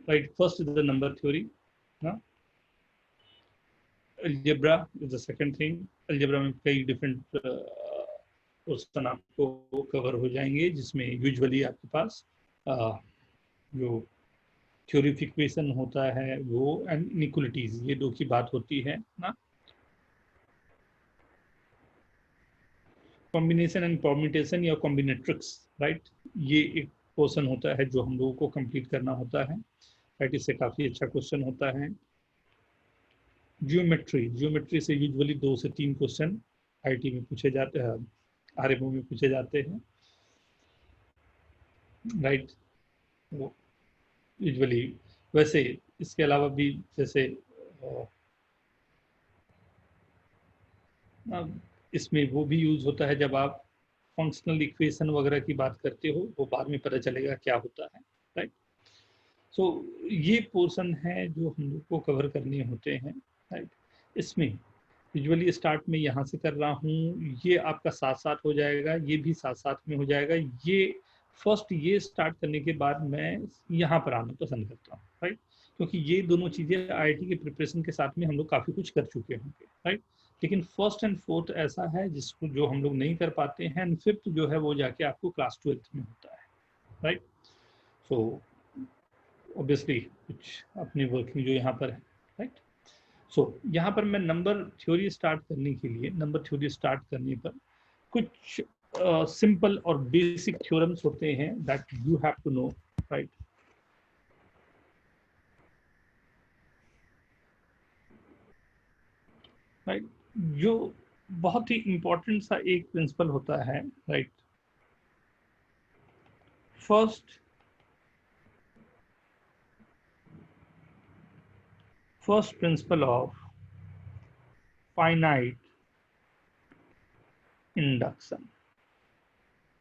right? First is the number theory. No? Algebra is the second thing. Algebra में कई different portion आपको cover हो जाएंगे, जिसमें यूजुअली आपके पास जो थ्योरी ऑफ इक्वेशन होता है वो एंड इनइक्वालिटीज, ये दो की बात होती है ना. कॉम्बिनेशन एंड परम्यूटेशन या कॉम्बिनेट्रिक्स, राइट, ये एक पोर्शन होता है जो हम लोगों को कंप्लीट करना होता है, राइट. इससे काफ़ी अच्छा क्वेश्चन होता है. जियोमेट्री से यूजुअली 2 से 3 क्वेश्चन आईटी में पूछे जाते हैं, आरएमओ में पूछे जाते हैं, राइट. वो यूजुअली वैसे इसके अलावा भी जैसे इसमें वो भी यूज होता है जब आप फंक्शनल इक्वेशन वगैरह की बात करते हो, वो बाद में पता चलेगा क्या होता है, राइट. सो ये पोर्शन है जो हम लोग को कवर करने होते हैं, राइट. इसमें यूजुअली स्टार्ट में यहाँ से कर रहा हूँ, ये आपका साथ साथ हो जाएगा, ये भी साथ साथ में हो जाएगा. ये फर्स्ट ये स्टार्ट करने के बाद मैं यहाँ पर आना पसंद करता हूँ, राइट, क्योंकि ये दोनों चीज़ें आईआईटी के प्रिपरेशन के साथ में हम लोग काफ़ी कुछ कर चुके होंगे, राइट. लेकिन फर्स्ट एंड फोर्थ ऐसा है जिसको जो हम लोग नहीं कर पाते हैं, एंड फिफ्थ जो है वो जाके आपको क्लास 12th में होता है, राइट. सो ऑब्वियसली कुछ अपनी वर्किंग जो यहाँ पर है, राइट. सो यहाँ पर मैं नंबर थ्योरी स्टार्ट करने के लिए, नंबर थ्योरी स्टार्ट करने पर कुछ सिंपल और बेसिक थ्योरम्स होते हैं that you have to know, right. Right, जो बहुत ही इंपॉर्टेंट सा एक प्रिंसिपल होता है, right. First principle of finite induction,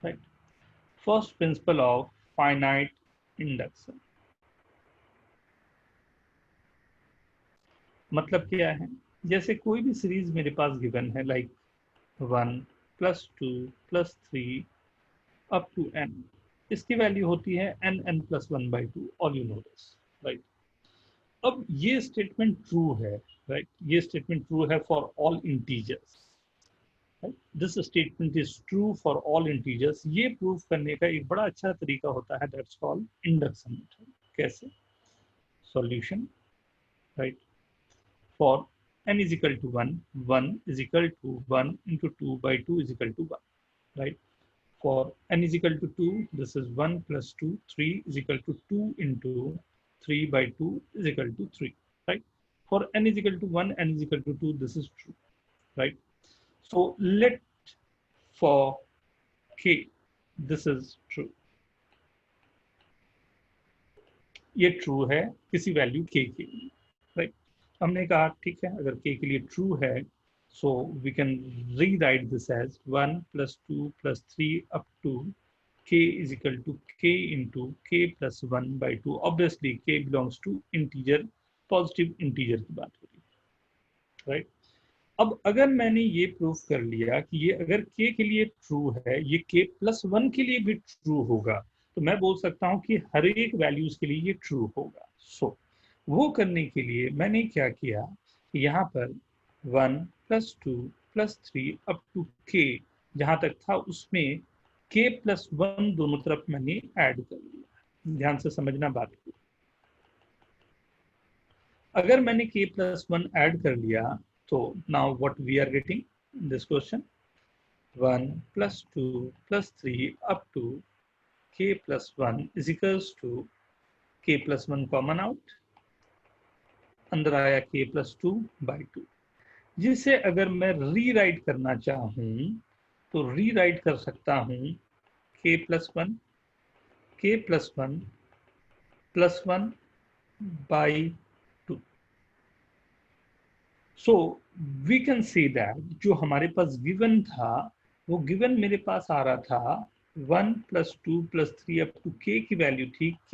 right. First principle of finite induction मतलब क्या है? जैसे कोई भी सीरीज मेरे पास गिवन है, लाइक 1 + 2 + 3 अप टू n, इसकी वैल्यू होती है n+1/2, all you know this, right. अब ये स्टेटमेंट ट्रू है, राइट. ये स्टेटमेंट ट्रू है for all integers, this statement is true for all integers. ये प्रूव करने का एक बड़ा अच्छा तरीका होता है, दैट्स कॉल्ड इंडक्शन मेथड. कैसे? Solution, right, for n is equal to 1, 1 is equal to 1 into 2/2 is equal to 1, right. For n is equal to 2, this is 1 + 2, 3 is equal to 2 into 3/2 is equal to 3, right. For n is equal to 1, n is equal to 2, this is true, right. So let for k this is true. ये true है किसी value k के लिए, right. हमने कहा ठीक है, अगर k के लिए ट्रू है, so we can rewrite this as 1 + 2 + 3 up to k is equal to k into k + 1/2. obviously k belongs to integer, positive integer की बात हो रही है, राइट. अब अगर मैंने ये प्रूफ कर लिया कि ये अगर k के लिए ट्रू है, ये k + 1 के लिए भी ट्रू होगा, तो मैं बोल सकता हूँ कि हर एक वैल्यूज के लिए ये ट्रू होगा. सो वो करने के लिए मैंने क्या किया कि यहाँ पर 1 + 2 + 3 अप टू k जहाँ तक था उसमें k + 1 दोनों तरफ मैंने ऐड कर लिया. ध्यान से समझना बात को. अगर मैंने k + 1 ऐड कर लिया, तो now what we are getting in this question, 1 + 2 + 3 up to k + 1 is equals to k + 1 common out, अंदर आया k + 2/2, जिसे अगर मैं रीराइट करना चाहूँ तो रीराइट कर सकता हूँ k + 1 + 1/2. So we can say that जो हमारे पास गिवन था, वो गिवन मेरे पास आ रहा था 1 + 2 + 3 अप टू k की वैल्यू थी k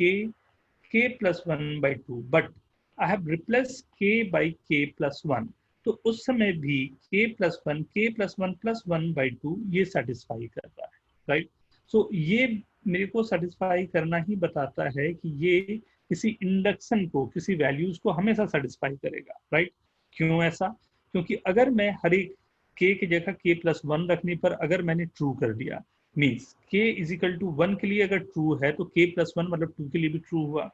+ 1/2, but I have replaced k by k + 1. तो उस समय भी k + 1 + 1/2 ये सेटिस्फाई कर रहा है, राइट. सो ये मेरे को सेटिस्फाई करना ही बताता है कि ये किसी इंडक्शन को, किसी वैल्यूज को हमेशा सेटिस्फाई करेगा, राइट? क्यों ऐसा? क्योंकि अगर मैं हर एक k की जगह k+1 रखने पर अगर मैंने ट्रू कर दिया, मीन्स k इजिकल टू 1 के लिए अगर ट्रू है तो k+1 मतलब 2 के लिए भी ट्रू हुआ,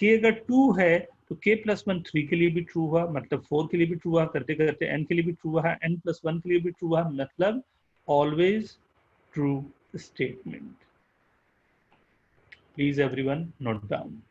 k अगर 2 है तो k+1 3 के लिए भी ट्रू हुआ, मतलब 4 के लिए भी ट्रू हुआ, करते करते n के लिए भी ट्रू हुआ, n+1 के लिए भी ट्रू हुआ, मतलब always true statement. Please everyone note down.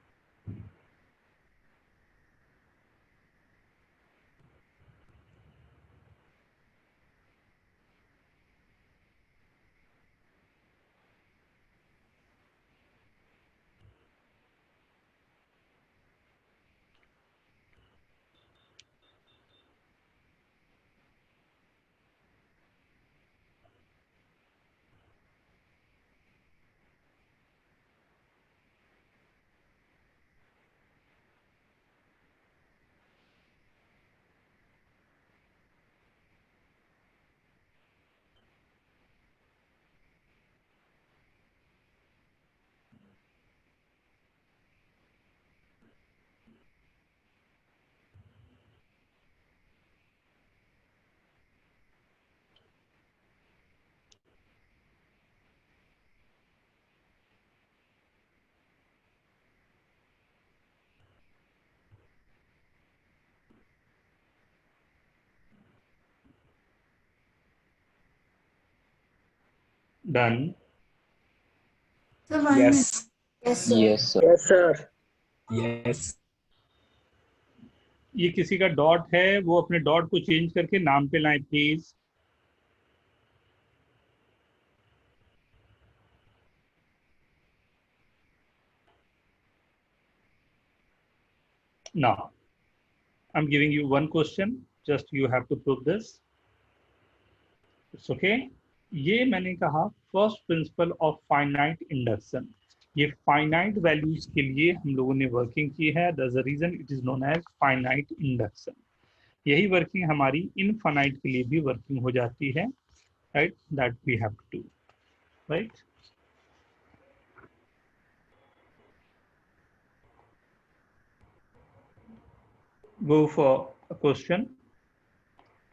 Done. Yes. Yes, sir. Yes, sir. Yes, sir. Yes. ये किसी का डॉट है, वो अपने डॉट को चेंज करके नाम पे लाए please. Now, I'm giving you one question. Just you have to prove this. It's okay. ये मैंने कहा first principle of finite induction. ये फाइनाइट वैल्यूज के लिए हम लोगों ने वर्किंग की है. That's the reason it is known as finite induction. यही वर्किंग हमारी इनफाइनाइट के लिए भी वर्किंग हो जाती है, right? That we have to do, right? Go for a question.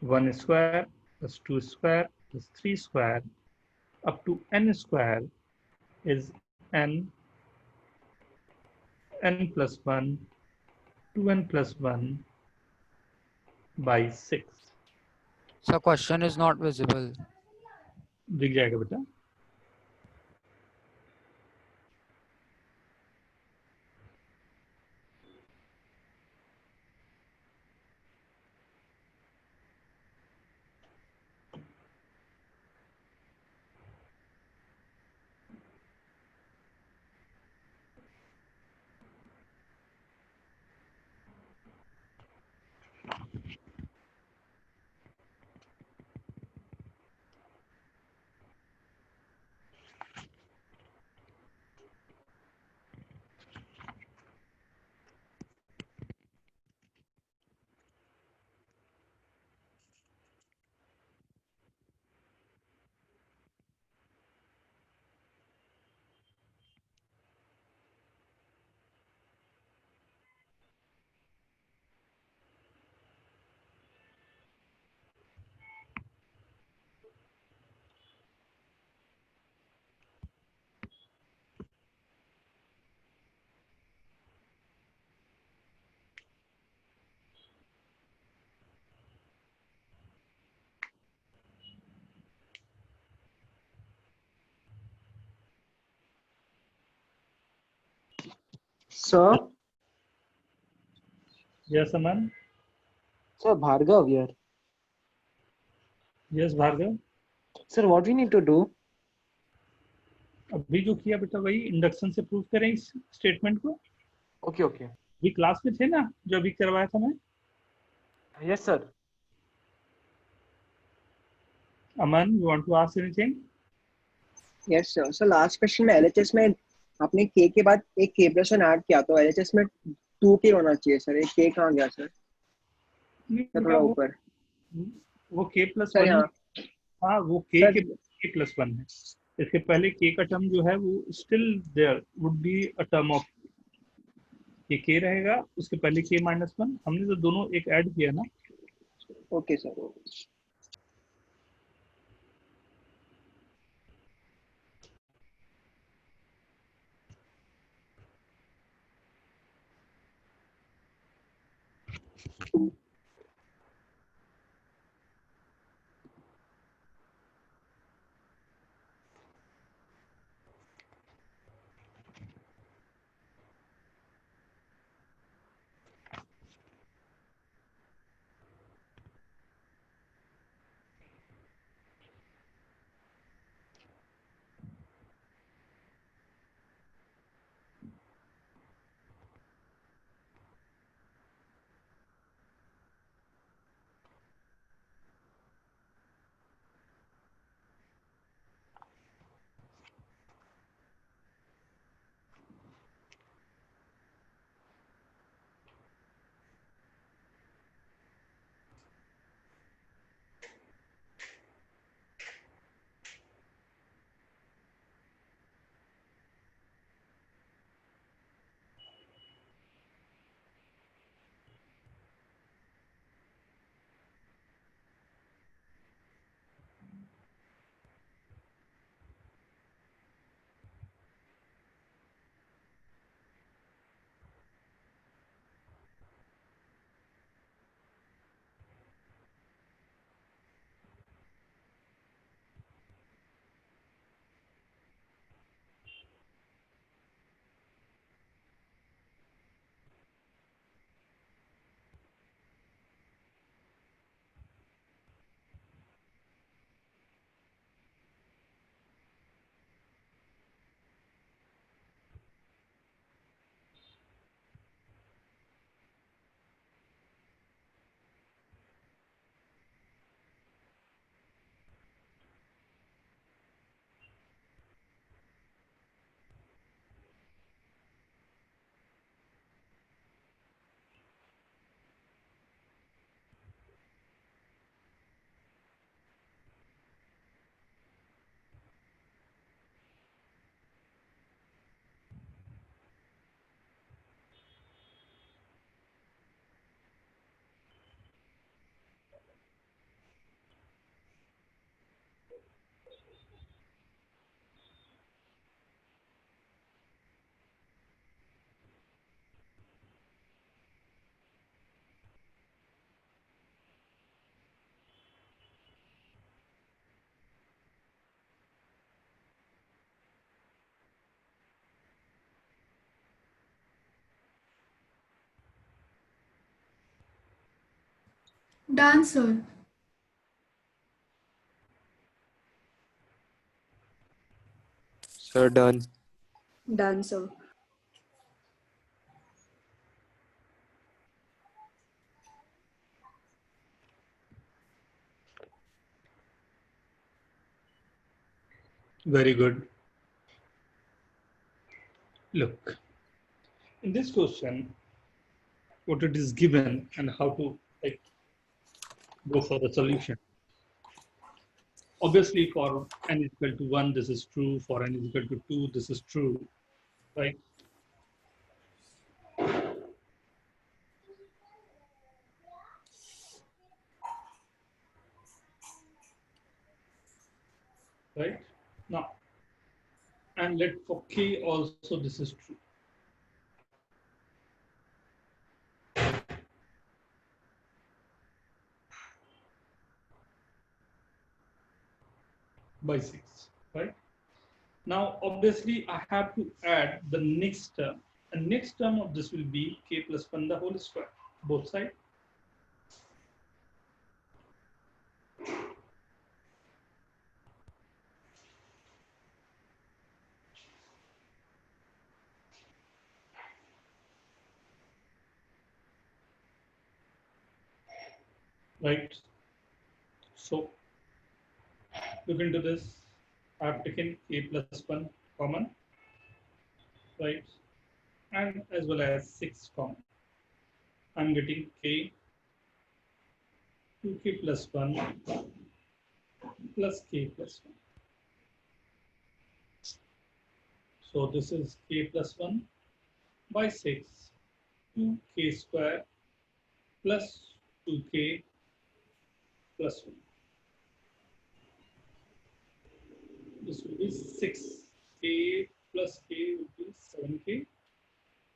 1 square plus 2 square plus 3 square up to n square is n plus 1 2n plus 1 by 6. So question is not visible. दिख जाएगा बेटा. Sir, Yes, Aman. sir, Bhargav here. Yes, Bhargav. Sir, what we need to do? अभी जो किया बेटा वही induction से prove करें इस स्टेटमेंट को. Okay, okay. भी क्लास में थे ना जो अभी करवाया था मैं. Yes, sir. Aman, you want to ask anything? Yes sir. Sir last question में एलएचएस में आपने के के बाद एक k+1 ऐड किया तो एलएचएस में 2k होना चाहिए सर. एक k कहाँ गया सर? थोड़ा ऊपर वो k+1. सर यहाँ. हाँ, वो k+1 है. इसके पहले k का टर्म जो है वो still there would be a term of ये k रहेगा, उसके पहले k माइनस वन, हमने तो दोनों एक ऐड किया ना। Okay sir. Done, sir. Sir, done. Done, sir. Very good. Look, in this question, what it is given and how to like go for the solution. Obviously, for n is equal to 1, this is true. For n is equal to 2, this is true, right? Right? Now, and let for k also this is true. By 6, right? Now, obviously, I have to add the next term. And next term of this will be k plus 1 the whole square, both sides. Right? So, look into this. I have taken k plus 1 common, right? And as well as 6 common. I'm getting k 2k plus 1 plus k plus 1. So this is k plus 1 by 6 2k square plus 2k plus 1. This will be 6k plus k will be 7k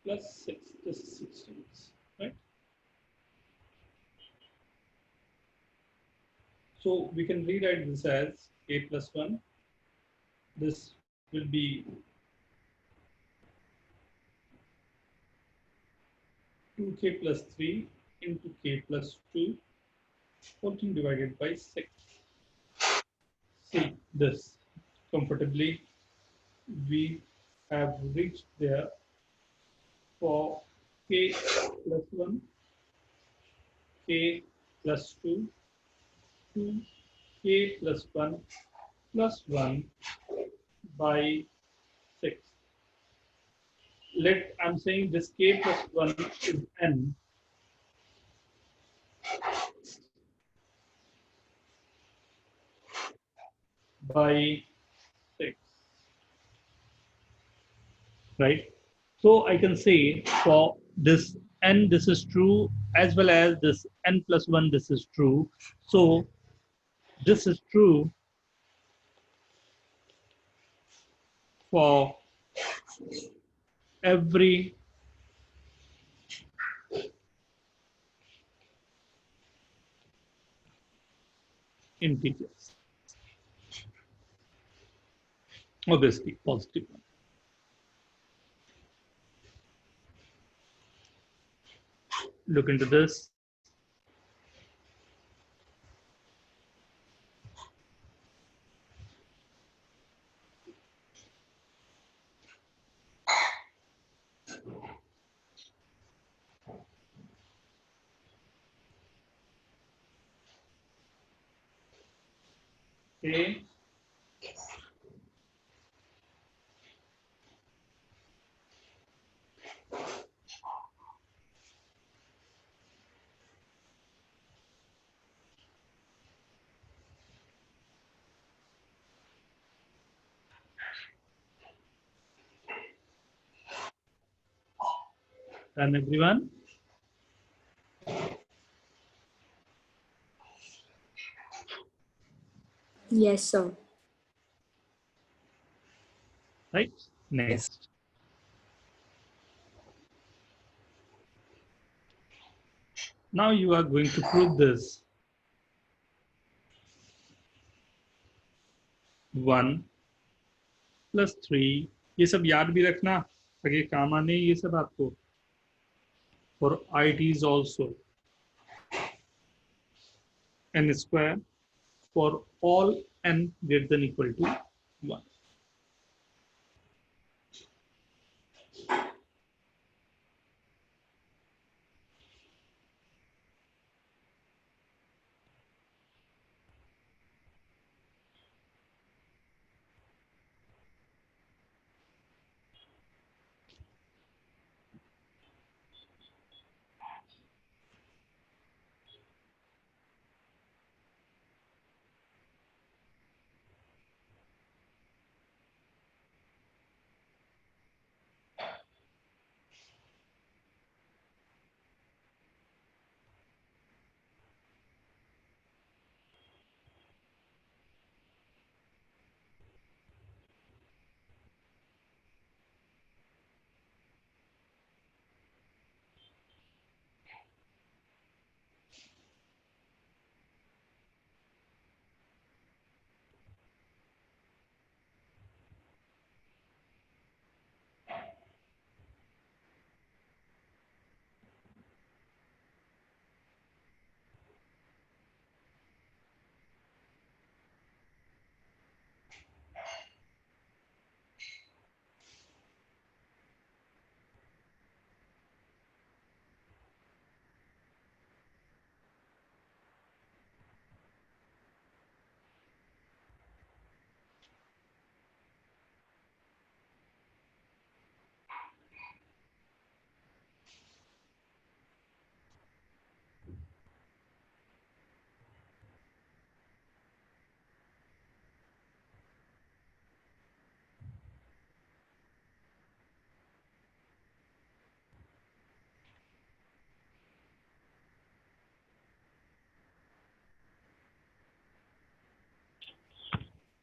plus 6. This is 16, right? So we can rewrite this as k plus 1. This will be 2k plus 3 into k plus 2, 14 divided by 6. See this comfortably. We have reached there for k plus 1, k plus 2, 2k plus 1 plus 1 by 6. I'm saying this k plus 1 is n. By 6, right? So I can say for this n, this is true, as well as this n plus 1, this is true. So this is true for every integers. Obviously, positive one. Look into this. Okay. Done, everyone? Yes, sir. Right? Next. Now you are going to prove this. 1 plus 3. ये सब याद भी रखना, आगे काम आने ये सब आपको. For ITs also. N square for all n greater than equal to 1.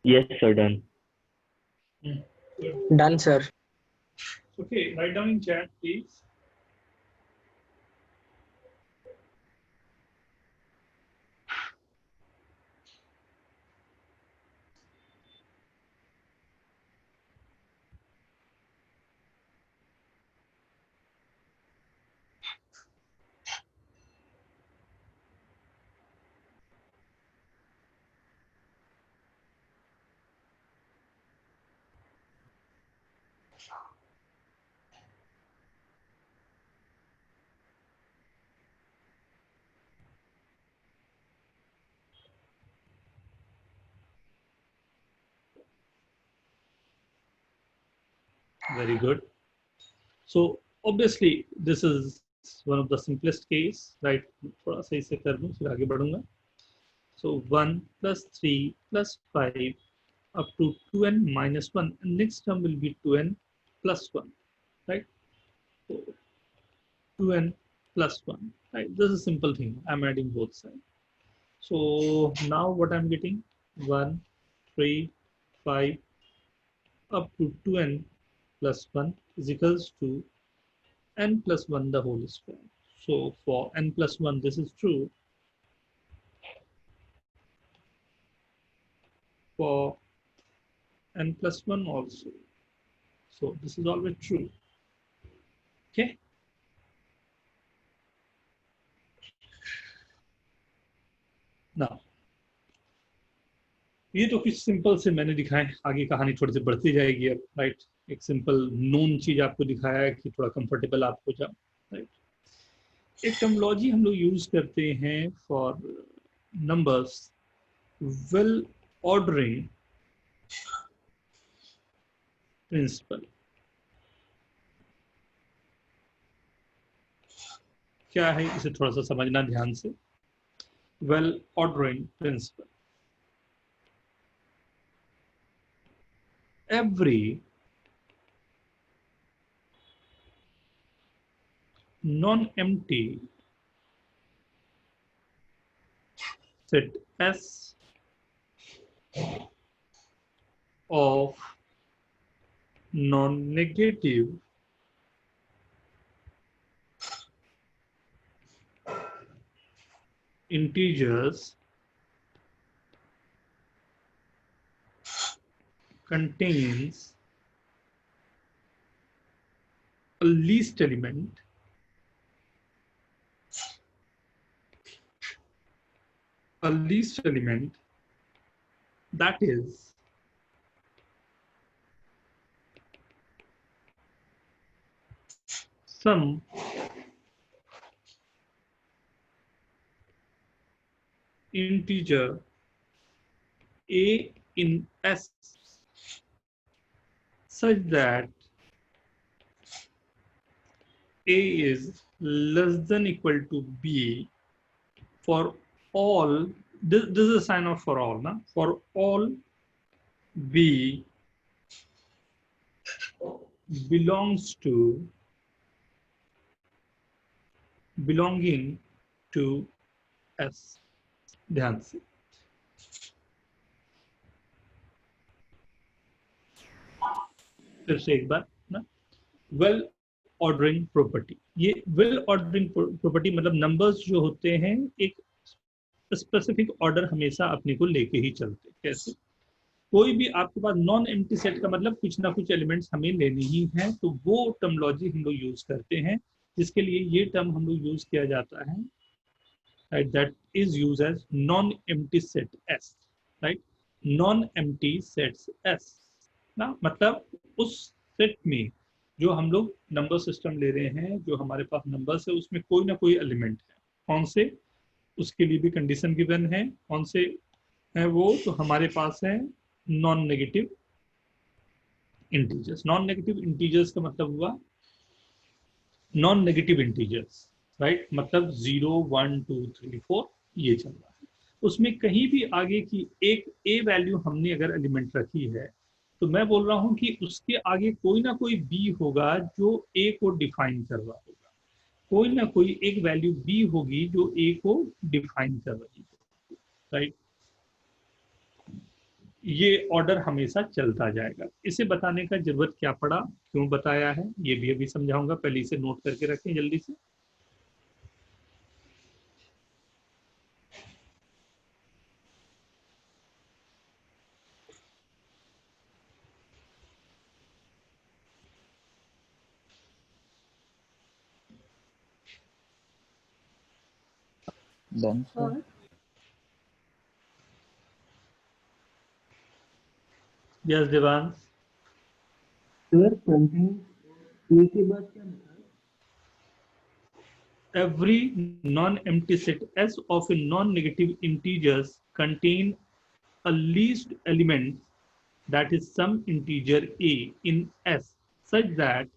Yes, sir, done. Good. Done, sir. Okay, write down in chat, please. Very good. So obviously this is one of the simplest case, right? थोड़ा सा इसे कर दूं फिर आगे बढ़ूंगा. So 1 plus 3 plus 5 up to 2n minus 1, and next term will be 2n plus 1, right? So 2n plus 1, right? This is a simple thing. I'm adding both sides. So now what I'm getting, 1, 3, 5 up to 2n plus 1 is equals to n plus 1 the whole square. So for n plus 1 this is true. For n plus 1 also. So this is always true. Okay. Now ये तो कुछ simple से मैंने दिखाए, आगे कहानी थोड़ी सी बढ़ती जाएगी अब, राइट? एक सिंपल नोन चीज आपको दिखाया है कि थोड़ा कंफर्टेबल आप हो जाओ, राइट? एक टर्मिनोलॉजी हम लोग यूज करते हैं for numbers, well ordering principle. क्या है इसे थोड़ा सा समझना ध्यान से. Well ordering principle, every non-empty set S of non-negative integers contains a least element that is some integer a in S such that a is less than equal to b for all, this is a sign of for all, na? For all b belonging to S. ध्यान से. फिर से एक बार ना, well ordering property. ये well ordering property मतलब numbers जो होते हैं एक स्पेसिफिक ऑर्डर हमेशा अपने को लेके ही चलते. कैसे? कोई भी आपके पास नॉन एम्प्टी सेट का मतलब कुछ ना कुछ एलिमेंट्स हमें लेने ही हैं, तो वो टर्मिनोलॉजी हम लोग यूज करते हैं, जिसके लिए ये टर्म हम लोग यूज किया जाता है, right? That is use as non empty set S, right? Non empty sets S ना, मतलब उस सेट में जो हम लोग नंबर सिस्टम ले रहे हैं, जो हमारे पास नंबर्स है, उसमें कोई ना कोई एलिमेंट है. कौन से? उसके लिए भी कंडीशन गिवन है. कौन से है वो? तो हमारे पास है non negative integers. Non negative integers का मतलब हुआ नॉन नेगेटिव इंटीजर्स, राइट? मतलब 0 1 2 3 4 ये चल रहा है. उसमें कहीं भी आगे की एक ए वैल्यू हमने अगर एलिमेंट रखी है, तो मैं बोल रहा हूं कि उसके आगे कोई ना कोई बी होगा जो ए को डिफाइन कर रहा होगा. कोई ना कोई एक वैल्यू बी होगी जो ए को डिफाइन कर रही है, राइट? ये ऑर्डर हमेशा चलता जाएगा। इसे बताने का जरूरत क्या पड़ा, क्यों बताया है, ये भी अभी समझाऊंगा। पहले इसे नोट करके रखें जल्दी से। Done, sir. और यस देवांश। सर कंटिन्यू ए के बाद क्या होता है? Every non-empty set S of a non-negative integers contain a least element, that is some integer a in S, such that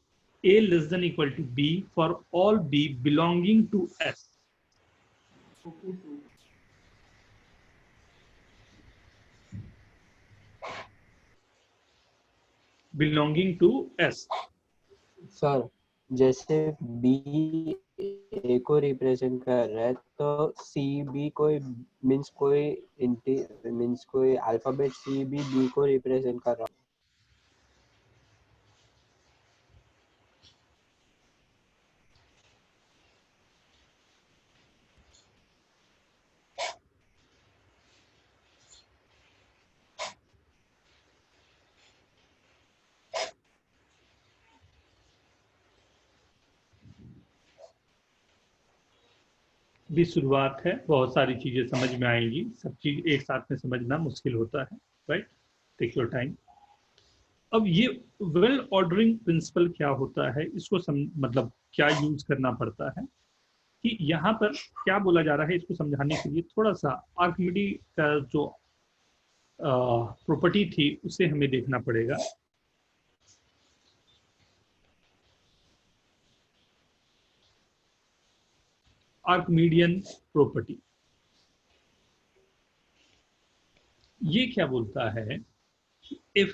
a less than equal to b for all b belonging to S. Belonging to S. Sir जैसे B ए को represent कर रहा है तो C B कोई means कोई alphabet C B को represent कर रहा है। भी शुरुआत है, बहुत सारी चीजें समझ में आएंगी, सब चीज एक साथ में समझना मुश्किल होता है, राइट? Take your time. अब ये वेल ऑर्डरिंग प्रिंसिपल क्या होता है, इसको मतलब क्या यूज करना पड़ता है, कि यहाँ पर क्या बोला जा रहा है, इसको समझाने के लिए थोड़ा सा आर्किमिडीज का जो प्रॉपर्टी थी उसे हमें देखना पड़ेगा। आर्किमिडियन प्रॉपर्टी ये क्या बोलता है, if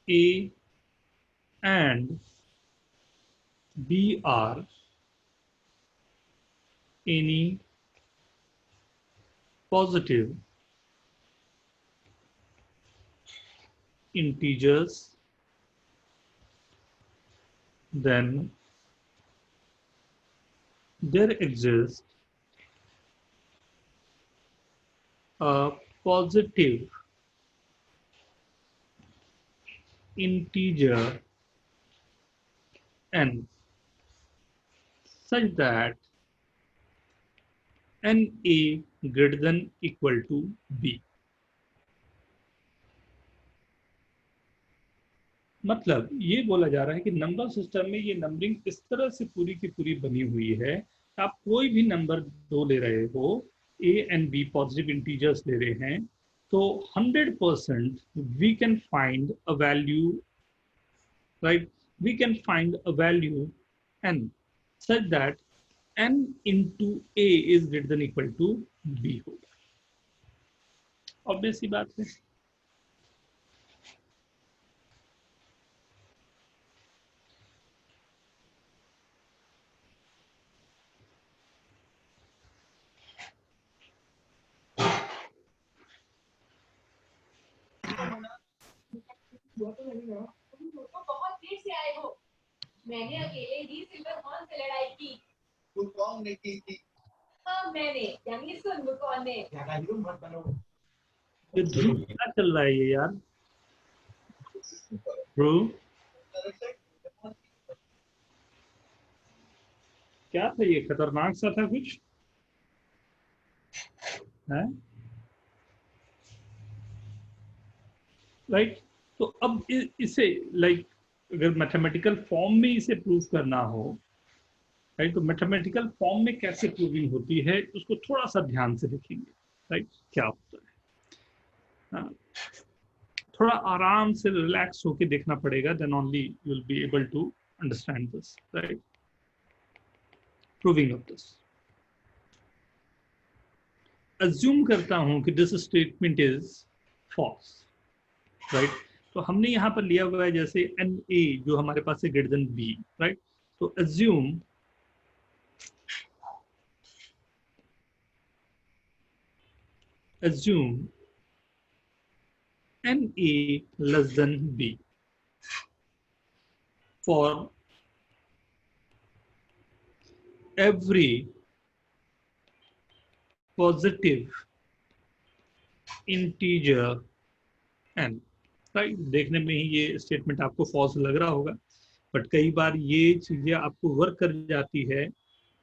A and B are any positive integers, then there exists a positive integer n such that NA greater than equal to B। मतलब ये बोला जा रहा है कि नंबर सिस्टम में ये नंबरिंग इस तरह से पूरी की पूरी बनी हुई है, आप कोई भी नंबर दो ले रहे हो, A and B positive integers ले रहे हैं, तो 100% we can find a value, right? We can find a value n such that n into A is greater than equal to B होगा। ऑब्वियस सी बात है। बहुत देर से आए हो। मैंने अकेले ही सिल्वर हॉर्न से लड़ाई की। तू कौन ने की थी? हाँ मैंने, यानी सुन कौन ने? मत बनो। ये ध्रुव क्या चल रहा है ये यार? ध्रुव क्या था ये, खतरनाक सा था कुछ है, राइट? तो अब इसे लाइक अगर मैथमेटिकल फॉर्म में इसे प्रूव करना हो, राइट, तो मैथमेटिकल फॉर्म में कैसे प्रूविंग होती है उसको थोड़ा सा ध्यान से देखेंगे, राइट? क्या होता है, हाँ, थोड़ा आराम से रिलैक्स होके देखना पड़ेगा, then only you will be able to understand this, right? Proving of this, assume करता हूं कि this statement is false, right? तो हमने यहां पर लिया हुआ है जैसे एन ए जो हमारे पास है ग्रेटर देन बी, राइट? तो assume assume NA less than B for every positive integer n. Right, देखने में ही ये स्टेटमेंट आपको फॉल्स लग रहा होगा, बट कई बार ये चीजें आपको वर्क कर जाती है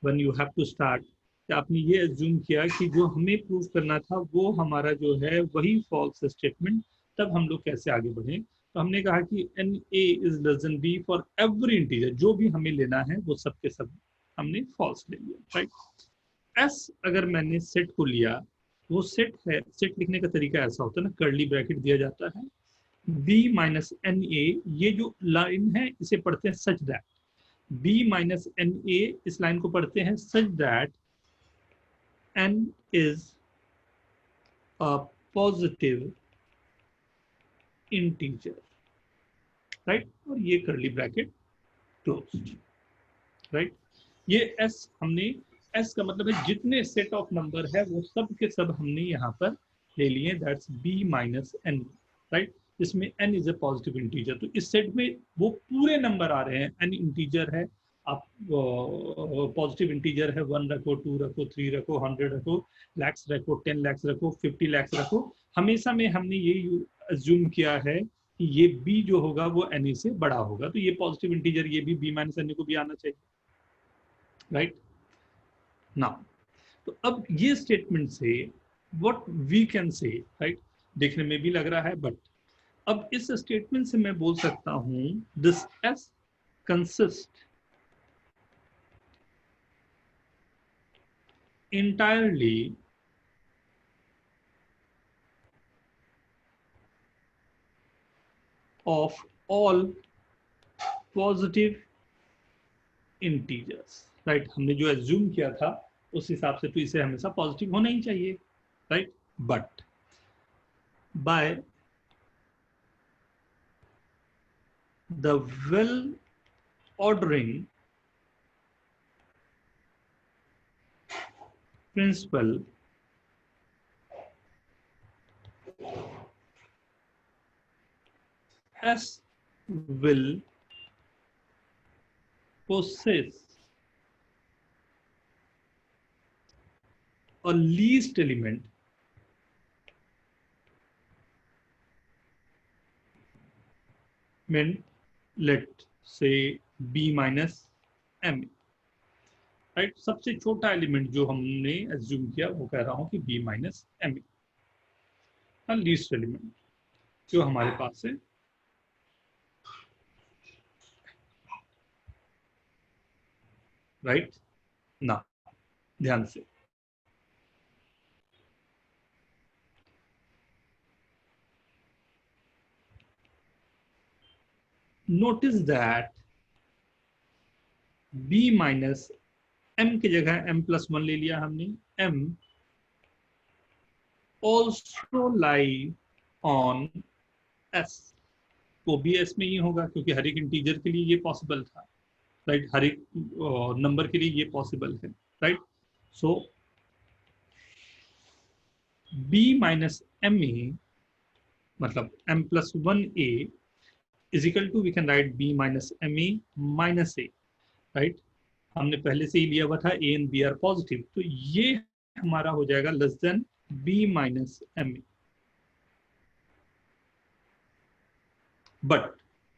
when you have to start. आपने ये एज्यूम किया कि जो हमें प्रूव करना था वो हमारा जो है वही फॉल्स स्टेटमेंट, तब हम लोग कैसे आगे बढ़े। तो हमने कहा कि NA is less than B for every integer, जो भी हमें लेना है वो सब के सब हमने फॉल्स ले लिया। राइट, S अगर मैंने सेट को लिया, वो सेट है, सेट लिखने का तरीका ऐसा होता है ना, कर्ली ब्रैकेट दिया जाता है, B माइनस NA, ये जो लाइन है इसे पढ़ते हैं such that, B minus NA इस लाइन को पढ़ते हैं such that N is a positive integer, right, और ये कर्ली ब्रैकेट क्लोज्ड। राइट, ये S हमने, S का मतलब है जितने सेट ऑफ नंबर है वो सब के सब हमने यहाँ पर ले लिए, that's B minus N। Right, जिसमें n is a positive integer, तो इस सेट में वो पूरे नंबर आ रहे हैं, n इंटीजर है, आप पॉजिटिव इंटीजर है, 1 रखो, 2 रखो, 3 रखो, 100 रखो, लैक्स रखो, 10 लैक्स रखो, 50 लैक्स रखो, हमेशा में हमने ये अज्यूम किया है कि ये b जो होगा वो na से बड़ा होगा, तो ये पॉजिटिव इंटीजर ये भी b माइनस na को भी आना चाहिए। राइट नाउ, तो अब ये स्टेटमेंट से what we can say, right, देखने में भी लग रहा है, बट अब इस स्टेटमेंट से मैं बोल सकता हूं this S consist entirely of all positive integers। Right, हमने जो एज्यूम किया था उस हिसाब से तो इसे हमेशा पॉजिटिव होना ही चाहिए। Right, but by the well ordering principle, S will possess a least element meant let say B minus M। Right, सबसे छोटा एलिमेंट जो हमने एज्यूम किया वो कह रहा हूं कि B minus M, least element जो हमारे पास है। राइट ना, ध्यान से notice that B minus M की जगह M प्लस 1 ले लिया हमने, M also lie on S, वो भी S में ही होगा क्योंकि हर एक इंटीजर के लिए ये पॉसिबल था। राइट, हर एक नंबर के लिए ये पॉसिबल है। Right, so B minus MA मतलब M plus 1A is equal to, we can write B minus MA minus A। Right, हमने पहले से ही लिया हुआ था A and B are positive, तो ये हमारा हो जाएगा less than B minus MA। But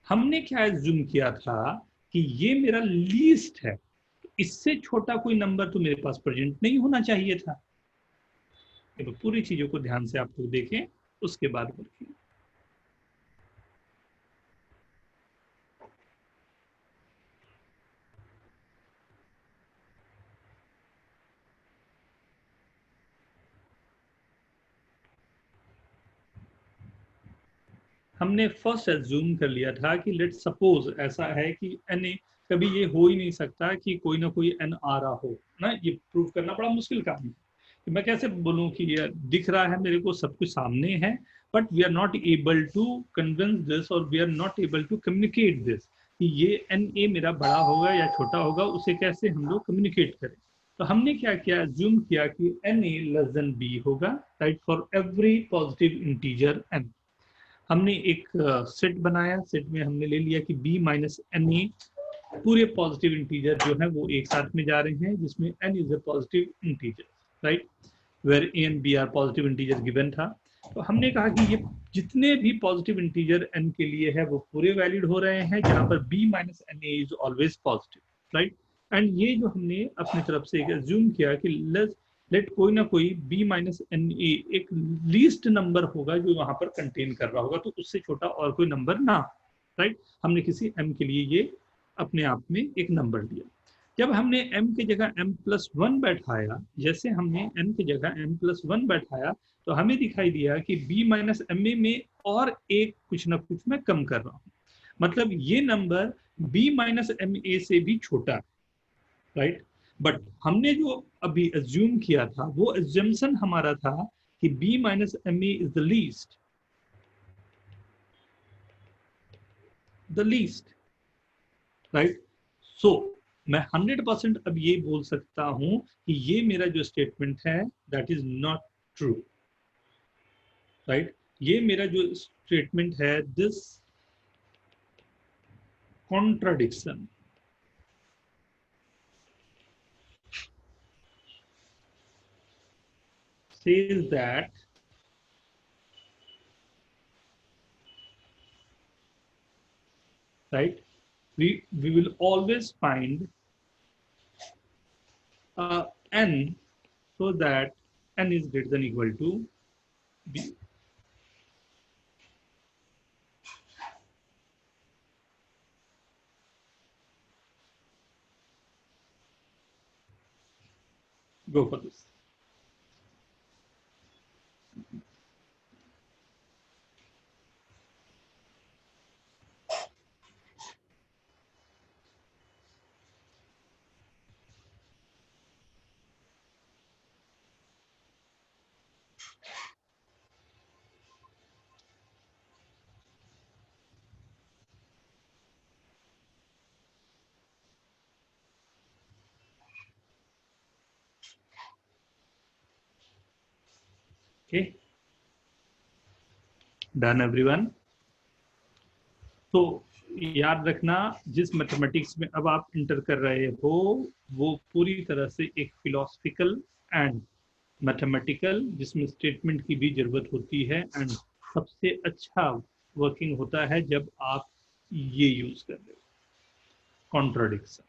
हमने क्या एज्यूम किया था कि ये मेरा लीस्ट है, इससे छोटा कोई नंबर तो मेरे पास प्रेजेंट नहीं होना चाहिए था। तो पूरी चीजों को ध्यान से आप लोग देखें, उसके बाद वर्किंग। हमने फर्स्ट एज्यूम कर लिया था कि लेट सपोज ऐसा है कि n, कभी ये हो ही नहीं सकता कि कोई ना कोई n आ रहा हो ना, ये प्रूव करना बड़ा मुश्किल काम है। तो मैं कैसे बोलूं कि ये दिख रहा है मेरे को, सब कुछ सामने है, but we are not able to convince this और we are not able to communicate this कि ये NA मेरा बड़ा होगा या छोटा होगा, उसे कैसे हम लोग कम्युनिकेट करें। तो हमने क्या किया, अज्यूम किया कि NA लेस देन B होगा, right, for every positive integer n। हमने एक सेट बनाया, सेट में हमने ले लिया कि B माइनस NA पूरे पॉजिटिव इंटीजर जो है वो एक साथ में जा रहे हैं, जिसमें n is a positive integer, right, where A and B are positive integer given था। तो हमने कहा कि ये जितने भी पॉजिटिव इंटीजर n के लिए है वो पूरे वैलिड हो रहे हैं, जहां पर B minus NA is always positive, right. And ये जो हमने अपनी तरफ से एक एज्यूम किया कि लेट कोई ना कोई B माइनस NA एक लीस्ट नंबर होगा जो वहां पर कंटेन कर रहा होगा, तो उससे छोटा और कोई नंबर ना, राइट। हमने किसी m के लिए ये अपने आप में एक नंबर लिया। जब हमने m की जगह m+1 बैठाया, जैसे हमने n की जगह m+1 बैठाया, तो हमें दिखाई दिया कि B माइनस MA में और एक कुछ ना कुछ मैं कम कर रहा हूँ, मतलब ये नंबर B माइनस MA से भी छोटा है, राइट। बट हमने जो अभी एज्यूम किया था, वो एज्यूम्पशन हमारा था कि B minus MA is the least, right. So मैं 100% अब ये बोल सकता हूं कि ये मेरा जो स्टेटमेंट है that is not true, right. ये मेरा जो स्टेटमेंट है, this contradiction says that right, we will always find n so that n is greater than equal to B. Go for this. Okay, done everyone. तो याद रखना, जिस mathematics में अब आप इंटर कर रहे हो वो पूरी तरह से एक फिलोसफिकल एंड मैथमेटिकल, जिसमें स्टेटमेंट की भी जरूरत होती है, एंड सबसे अच्छा वर्किंग होता है जब आप ये यूज कर रहे हो, contradiction,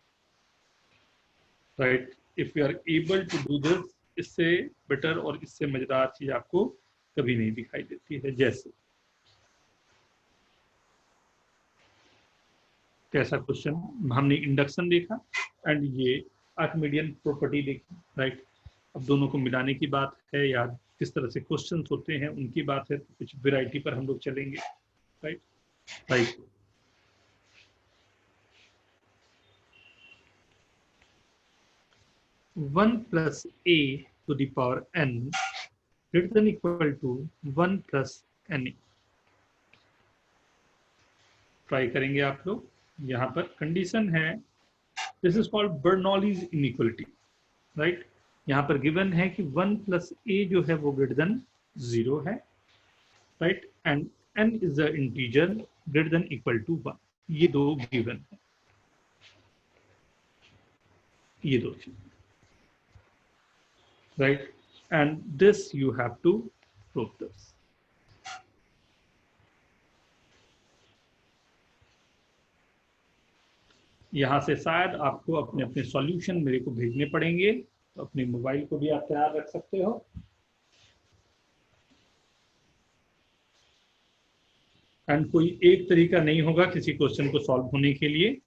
right. If you are able to do this, इससे बेटर और इससे मजेदार चीज आपको कभी नहीं दिखाई देती है। जैसे कैसा क्वेश्चन, हमने इंडक्शन देखा एंड ये आर्किमिडियन प्रॉपर्टी देखी, राइट। अब दोनों को मिलाने की बात है, या किस तरह से क्वेश्चंस होते हैं उनकी बात है, तो कुछ वैरायटी पर हम लोग चलेंगे, right. Right, 1 plus a to the power n greater than equal to 1 plus n। Try करेंगे आप लोग। यहाँ पर कंडीशन है, this is called Bernoulli's inequality, right. यहाँ पर गिवन है कि 1 plus a जो है वो ग्रेटर देन 0 है, राइट, and n is the integer greater than equal to 1। ये दो गिवन है, ये दो चीज, right, and this you have to prove this. यहाँ से शायद आपको अपने अपने सॉल्यूशन मेरे को भेजने पड़ेंगे, तो अपने मोबाइल को भी आप तैयार रख सकते हो। एंड कोई एक तरीका नहीं होगा किसी क्वेश्चन को सॉल्व होने के लिए।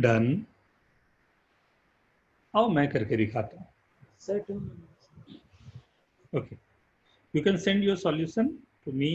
डन। आओ मैं करके दिखाता हूँ। Sir, 2 Okay, you can send your solution to me.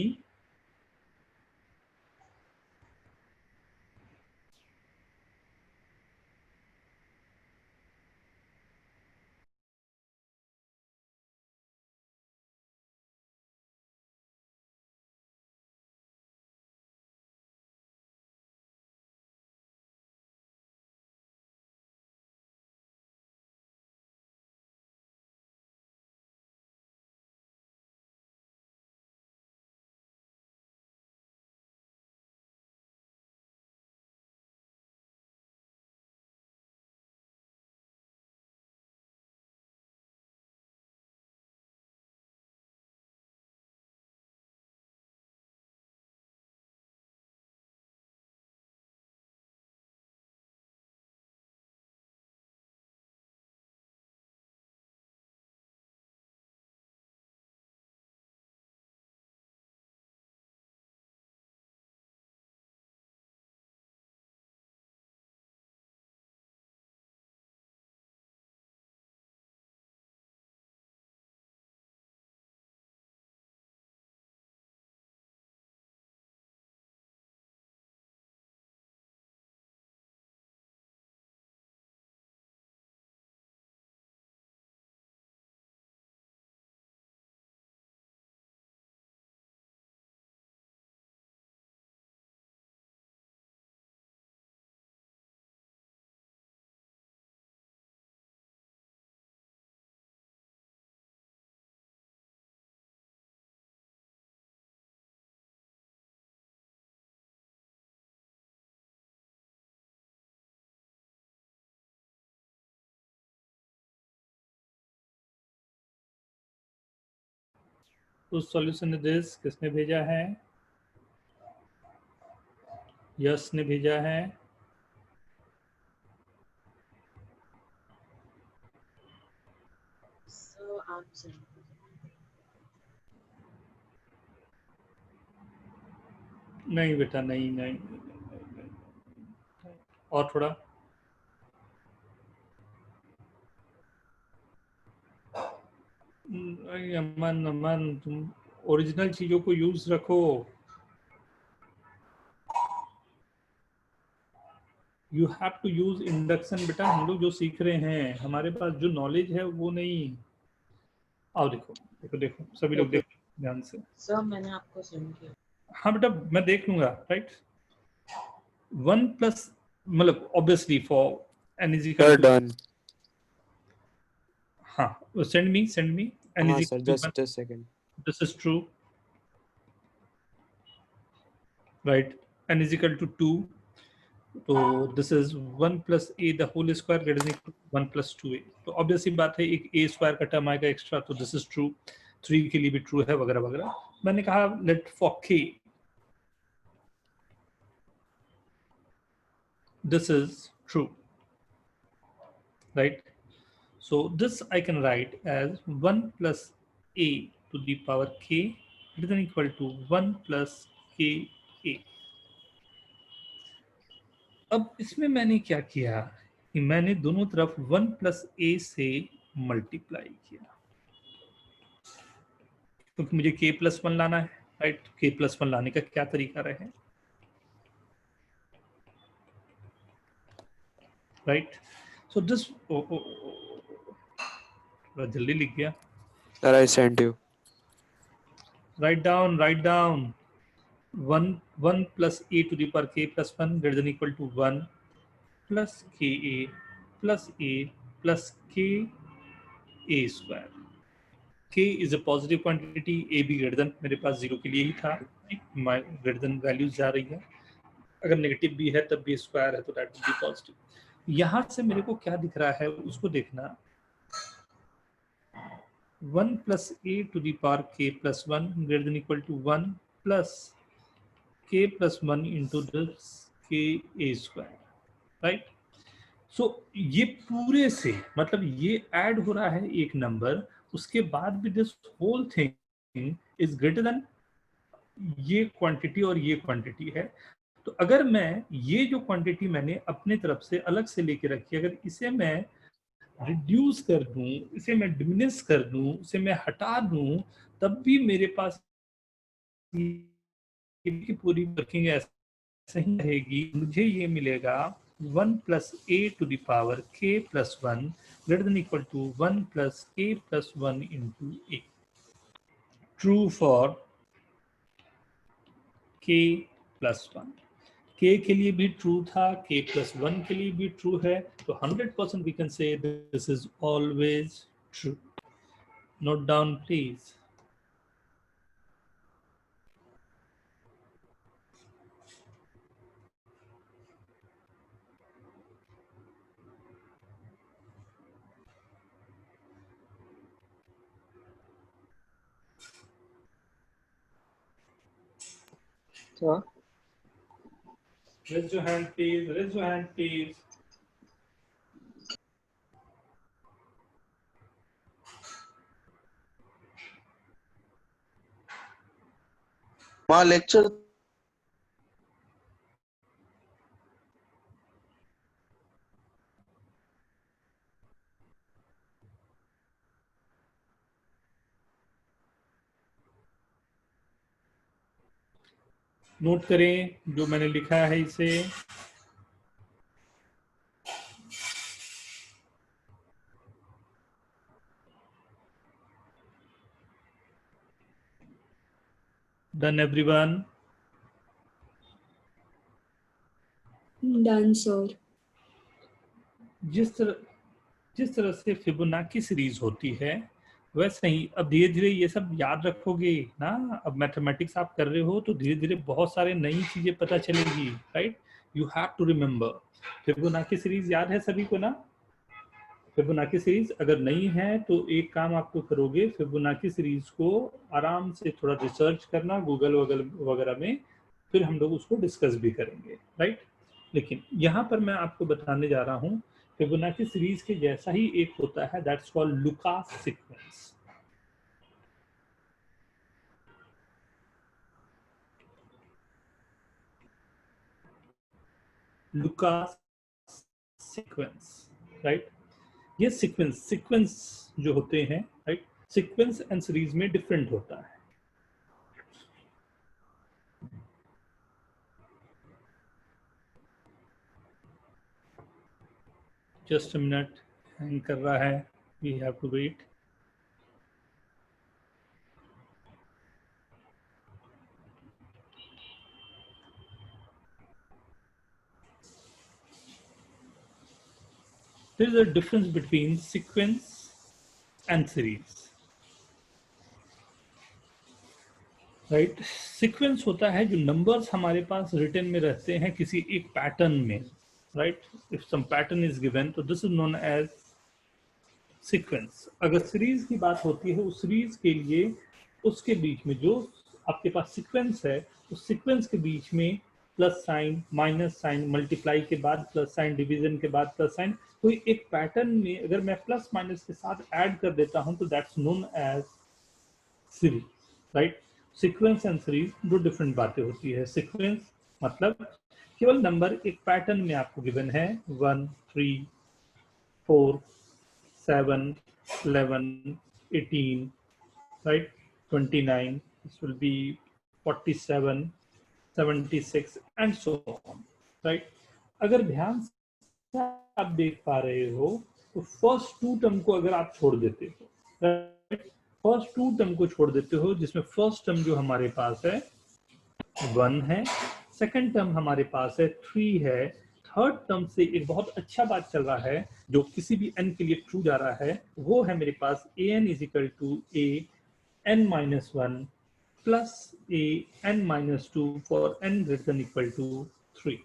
तो सॉल्यूशन दिस किसने भेजा है? यस ने भेजा है। So answer. नहीं बेटा नहीं नहीं, नहीं, नहीं, नहीं। और थोड़ा अमन अमन तुम ओरिजिनल चीजों को यूज रखो। You have to use induction बेटा। हम लोग जो सीख रहे हैं, हमारे पास जो नॉलेज है वो नहीं। आओ देखो देखो देखो सभी लोग देखो ध्यान से। सर मैंने आपको सेंड किया। हाँ बेटा मैं देख लूंगा, राइट। 1 प्लस मतलब obviously for n is equal to done. हाँ सेंड मी n हाँ is sir, equal to just a second. This is true, right. n is equal to 2, तो this is 1 plus a the whole square greater than equal to 1 plus 2a। तो obviously बात है एक a square का term आएगा extra, तो this is true. 3 के लिए भी ट्रू है वगैरह वगैरह। मैंने कहा let for k this is true, right? So this I can write as 1 plus a to the power k greater than equal to 1 plus k a। अब इसमें मैंने क्या किया कि मैंने दोनों तरफ 1 प्लस a से मल्टीप्लाई किया, क्योंकि मुझे k प्लस 1 लाना है, राइट। k प्लस 1 लाने का क्या तरीका रहे, राइट। सो दिस जल्दी लिख गया। Sir I send you. write down 1 plus a to the power k plus 1 greater than equal to 1 plus ka plus a plus k a square। k is a positive quantity, a भी greater than मेरे पास 0 के लिए ही था, greater than value जा रही है। अगर negative भी है तब भी स्क्वायर है तो दैट विल बी पॉजिटिव। यहाँ से मेरे को क्या दिख रहा है उसको देखना। 1 plus a to the power k plus 1 greater than equal to 1 plus k plus 1 into this k a square, right? So ये पूरे से मतलब ये ऐड हो रहा है एक नंबर, उसके बाद भी this whole thing is greater than ये क्वांटिटी और ये क्वांटिटी है, तो अगर मैं ये जो क्वांटिटी मैंने अपने तरफ से अलग से लेके रखी, अगर इसे मैं रिड्यूस कर दूं, इसे मैं डिमिनिश कर दूं, इसे मैं हटा दूं, तब भी मेरे पास की पूरी वर्किंग ऐसे ही रहेगी। मुझे ये मिलेगा 1 plus a to the power k plus 1 greater than equal to 1 plus k plus 1 into a। True for k plus 1। k के लिए भी ट्रू था, k प्लस 1 के लिए भी ट्रू है, तो 100% we can say this is always true. Note down please. Sir, Raise your hand please, raise your hand please. वहाँ लेक्चर नोट करें जो मैंने लिखा है इसे। Done everyone? Done, sir. जिस तरह से फिबोनाची सीरीज होती है, वैसे ही अब धीरे धीरे ये सब याद रखोगे ना। अब मैथमेटिक्स आप कर रहे हो तो धीरे धीरे बहुत सारे नई चीजें पता चलेगी, right. You have to remember. Fibonacci series याद है सभी को ना? फिबोनाची सीरीज अगर नहीं है तो एक काम आपको करोगे, फिबोनाची सीरीज को आराम से थोड़ा रिसर्च करना गूगल वगैरह में, फिर हम लोग उसको डिस्कस भी करेंगे, राइट। लेकिन यहाँ पर मैं आपको बताने जा रहा हूँ फिबोनाची सीरीज के जैसा ही एक होता है, that's called Lucas sequence. Lucas sequence, right. ये सीक्वेंस जो होते हैं, राइट, सीक्वेंस एंड सीरीज में डिफरेंट होता है। जस्ट अ मिनट, हैंग कर रहा है, we have to wait. There is a difference between sequence and series, right? Sequence होता है जो नंबर्स हमारे पास रिटन में रहते हैं किसी एक पैटर्न में, right. If some pattern is given तो this is known as sequence. अगर सीरीज की बात होती है, उस सीरीज के लिए उसके बीच में जो आपके पास सीक्वेंस है, उस सीक्वेंस के बीच में plus sign, minus sign, multiply के बाद प्लस साइन, डिवीजन के बाद प्लस साइन, कोई एक पैटर्न में अगर मैं प्लस माइनस के साथ ऐड कर देता हूं तो that's known as series, right. Sequence and series दो डिफरेंट बातें होती है। सीक्वेंस मतलब केवल नंबर एक पैटर्न में आपको गिवन है, 1 3 4 7 11 18, right, 29, this will be 47 76 and so on, right। अगर ध्यान से आप देख पा रहे हो तो फर्स्ट टू टर्म को अगर आप छोड़ देते हो, राइट, फर्स्ट टू टर्म को छोड़ देते हो, जिसमें फर्स्ट टर्म जो हमारे पास है 1 है, सेकंड टर्म हमारे पास है 3 है, थर्ड टर्म से एक बहुत अच्छा बात चल रहा है जो किसी भी n के लिए ट्रू जा रहा है, वो है मेरे पास an is equal to a n minus 1 plus a n minus 2 for n greater than equal to 3।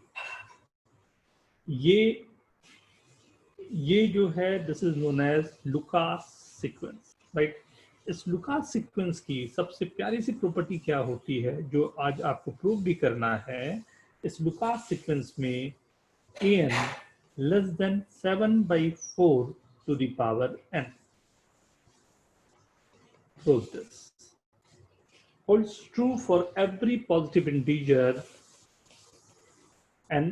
ये जो है this is known as Lucas sequence, right. इस लुकास सीक्वेंस की सबसे प्यारी सी प्रॉपर्टी क्या होती है जो आज आपको प्रूव भी करना है। इस लुकास सीक्वेंस में an less than 7/4 to the power n proves this holds true for every positive integer n,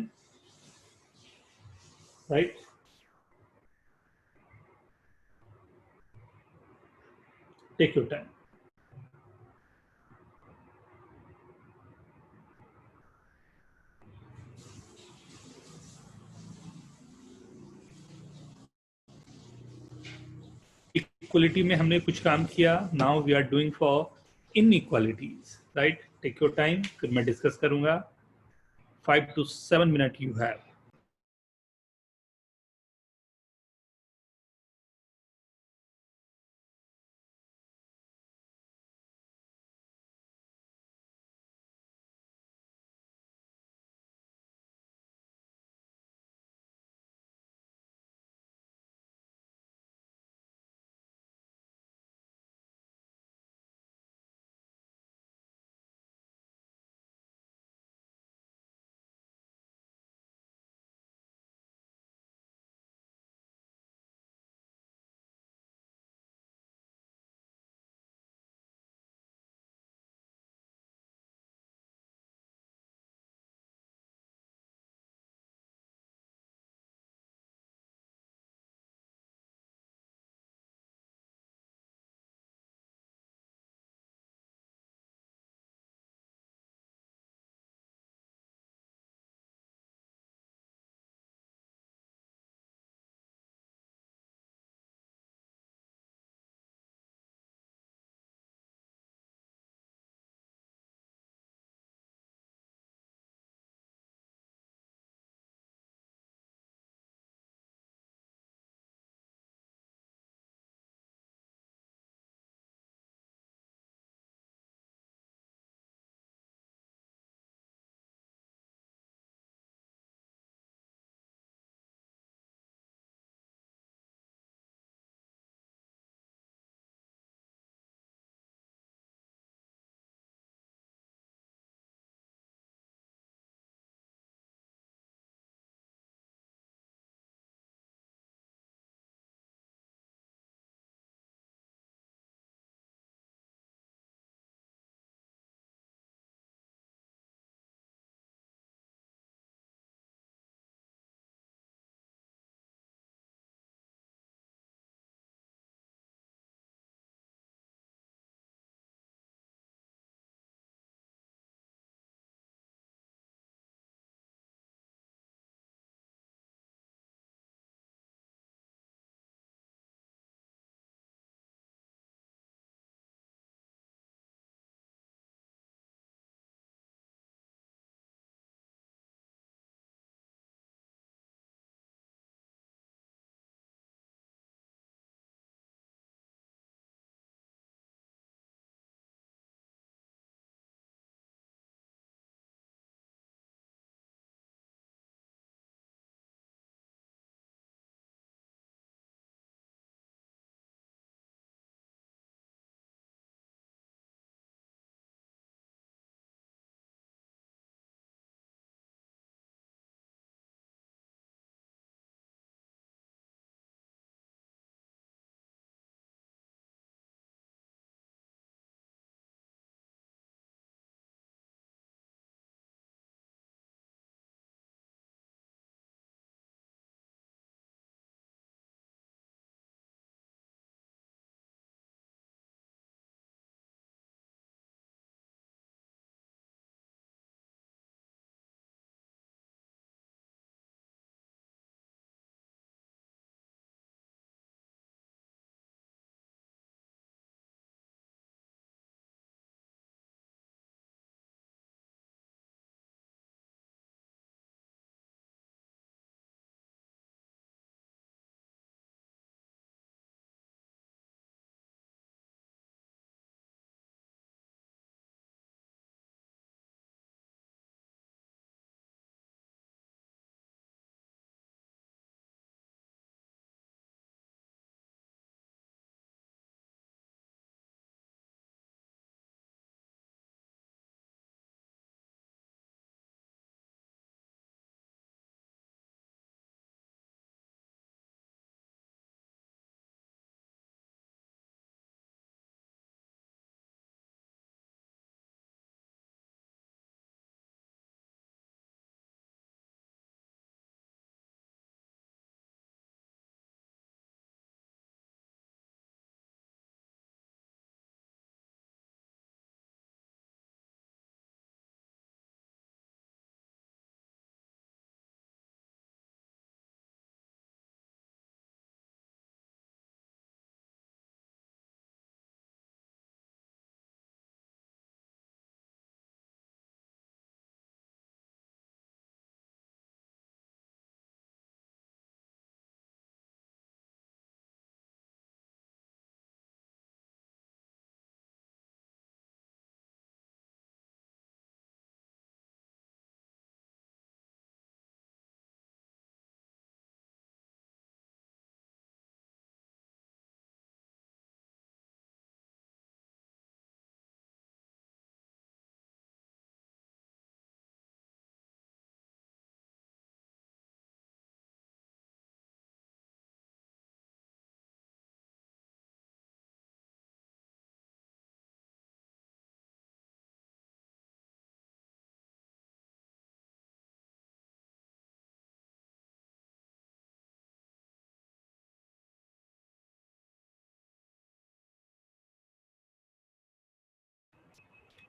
right? Take your time. Equality में हमने कुछ काम किया. Now we are doing for inequalities, right? Take your time, फिर मैं discuss करूंगा. 5 to 7 minutes you have.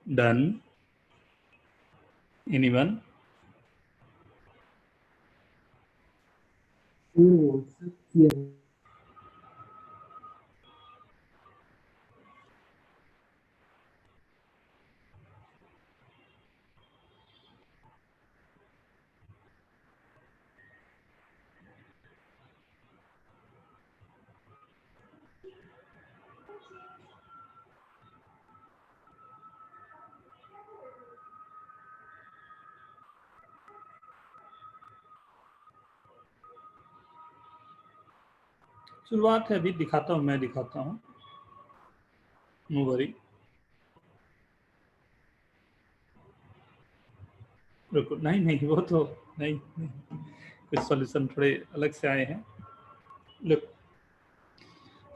Done. Anyone? शुरुआत है, अभी दिखाता हूँ, मैं दिखाता हूँ, नो वरी। रुको, नहीं वो तो नहीं, कुछ सॉल्यूशन थोड़े अलग से आए हैं। Look,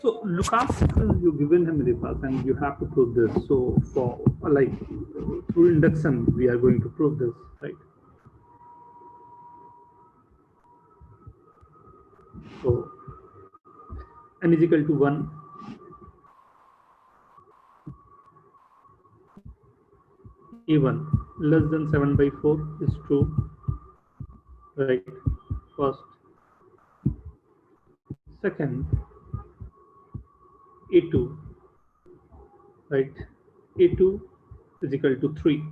so look after you given है मेरे पास and you have to prove this. So for like through induction we are going to prove this, right? So n is equal to 1, A1 less than 7 by 4 is true, right? First. Second, A2, right? A2 is equal to 3,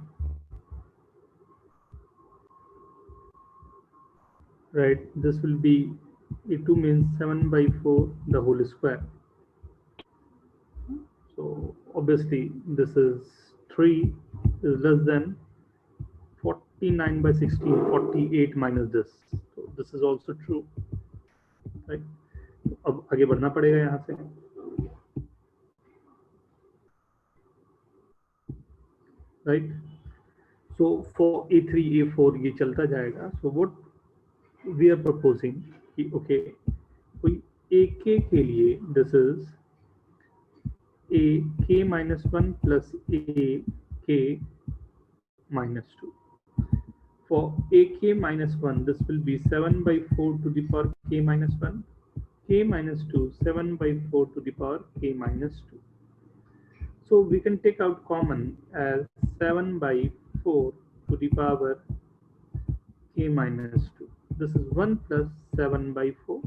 right? This will be, A2 means 7 by 4 the whole square. So obviously this is 3 is less than 49 by 16, 48 minus this. So this is also true, right? अब आगे बढ़ना पड़ेगा यहाँ से, right? So for A3, A4 ये चलता जाएगा. So what we are proposing कि okay, कोई AK के लिए this is AK minus 1 plus AK minus 2. For AK minus 1, this will be 7 by 4 to the power K minus 1. K minus 2, 7 by 4 to the power K minus 2. So we can take out common as 7 by 4 to the power K minus 2. This is 1 plus 7 by 4.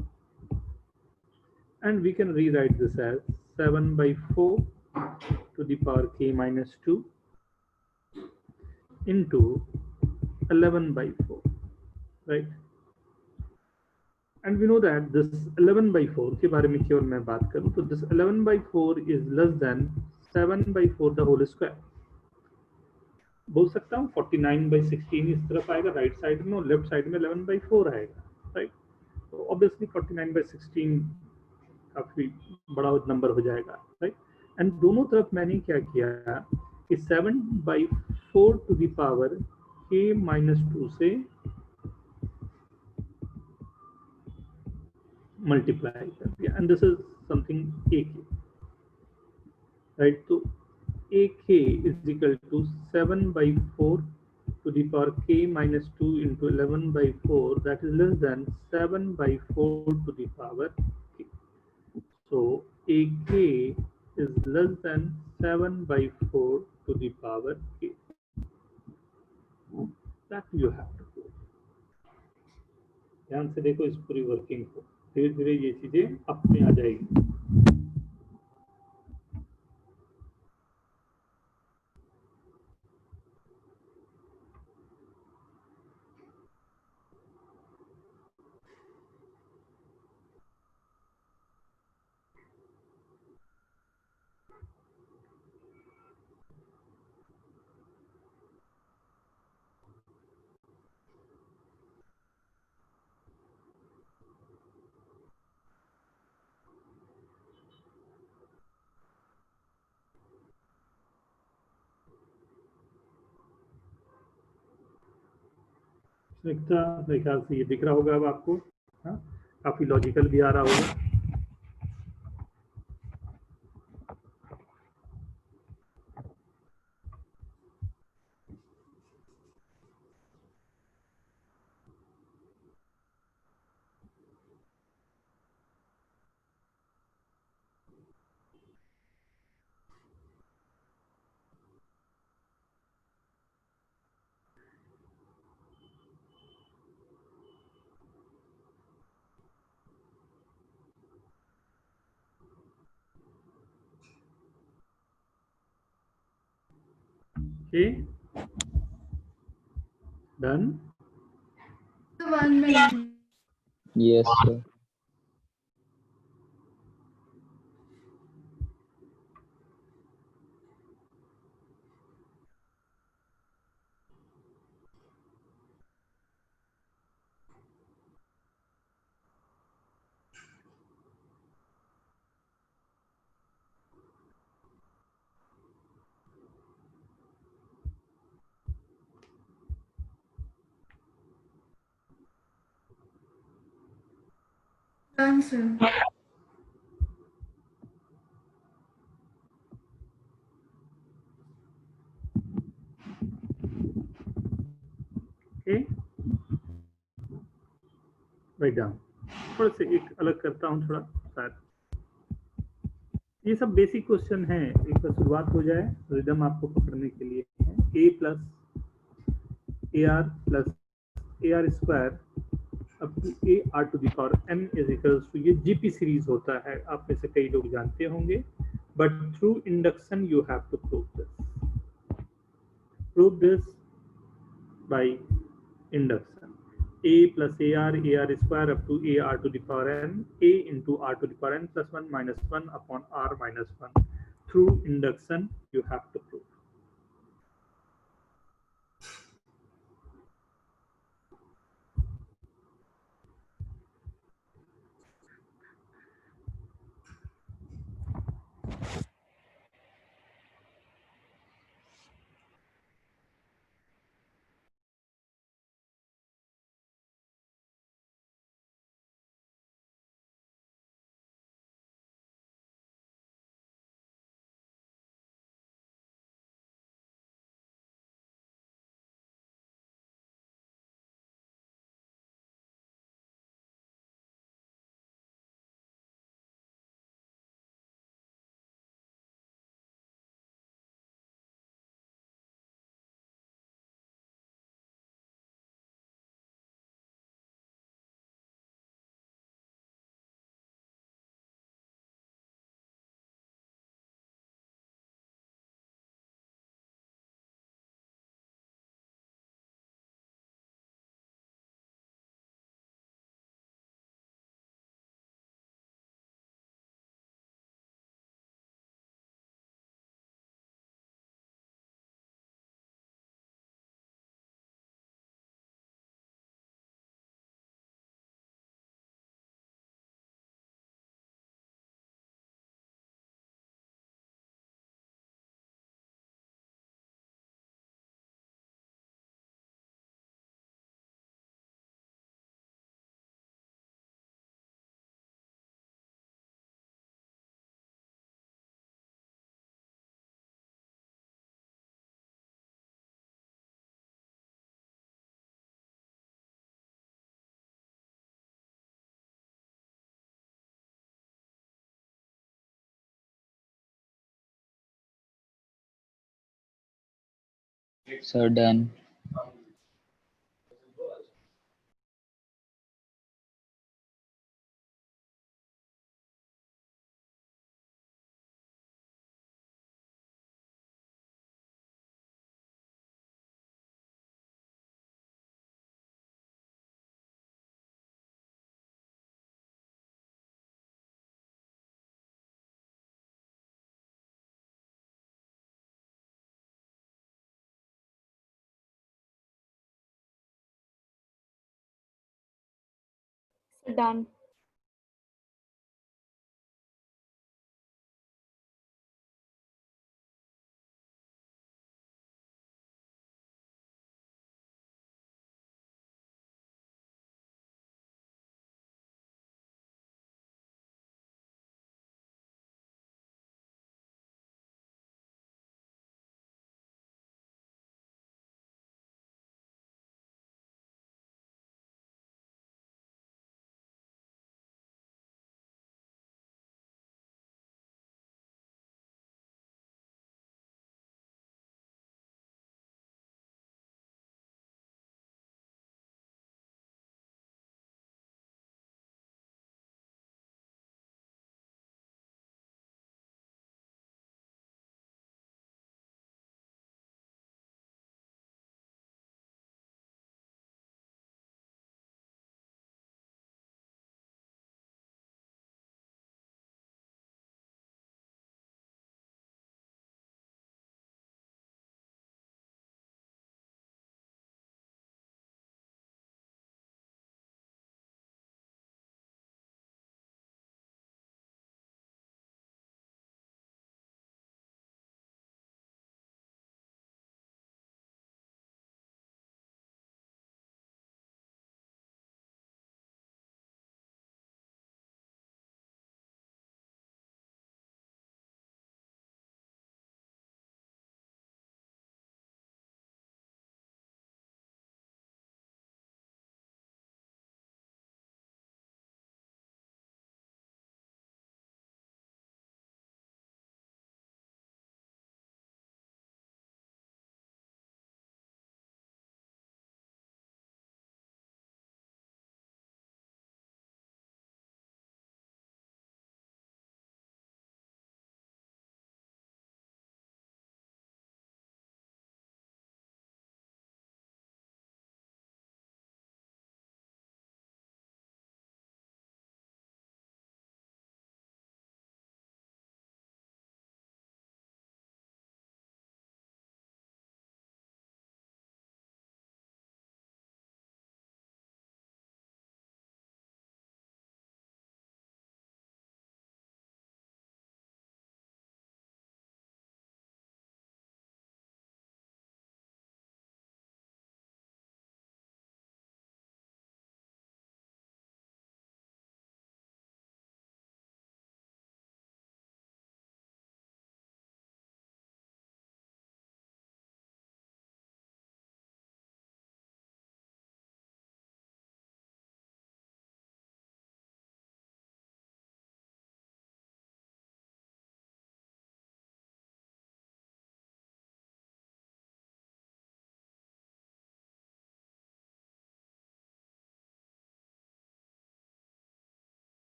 And we can rewrite this as 7 by 4 to the power K minus 2 into 11 by 4, right? And we know that this 11 by 4 के बारे में केवल मैं बात करूं तो this 11 by 4 is less than 7 by 4 the whole square. बोल सकता हूं 49 by 16 इस तरफ आएगा राइट साइड में और लेफ्ट साइड में 11 by 4 आएगा, राइट? तो ऑब्वियसली 49 by 16 काफी बड़ा नंबर हो जाएगा, राइट? एंड दोनों तरफ मैंने क्या किया कि 7 by 4 to the power K minus 2 से multiply कर दिया, and this is something AK, right? So AK is equal to 7 by 4 to the power K minus 2 into 11 by 4, that is less than 7 by 4 to the power K. So AK is less than 7 by 4 to the power K. That you have to do. ध्यान से देखो इस पूरी working को, धीरे धीरे ये चीजें अपने आ जाएगी. मेरे ख्याल से ये दिख रहा होगा अब आपको, हाँ, काफी लॉजिकल भी आ रहा होगा. Okay, done. The 1 minute. Yes, sir. Done, sir. Okay, write down. थोड़ा सा एक अलग करता हूँ थोड़ा शायद। ये सब बेसिक क्वेश्चन है, एक बार शुरुआत हो जाए, रिदम आपको पकड़ने के लिए है। A plus a r plus a r square up to a r to the power n is equals to, ये जीपी सीरीज होता है, आप में से कई लोग जानते होंगे, but through induction you have to prove this by induction. a plus ar square up to ar to the power n, a into r to the power n plus 1 minus 1 upon r minus 1 through induction you have to prove. Sir, done. Done.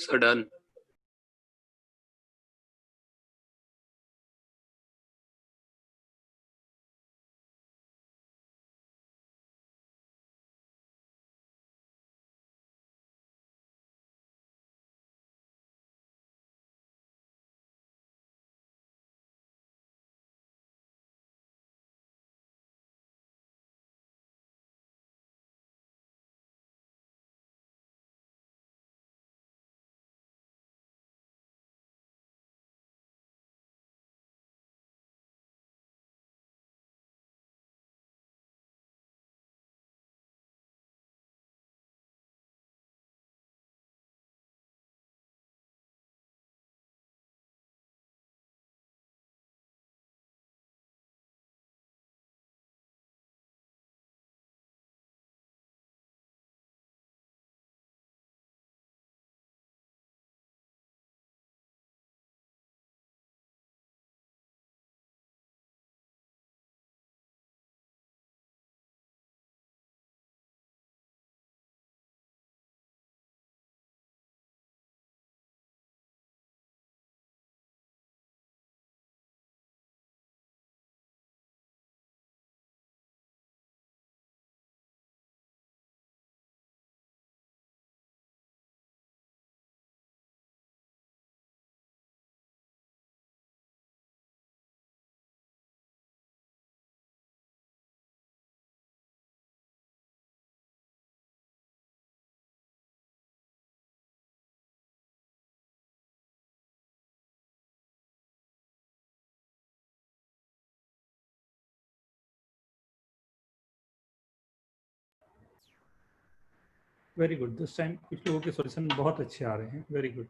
So done. Very good, this time कुछ लोगों के solution बहुत अच्छे आ रहे हैं, very good.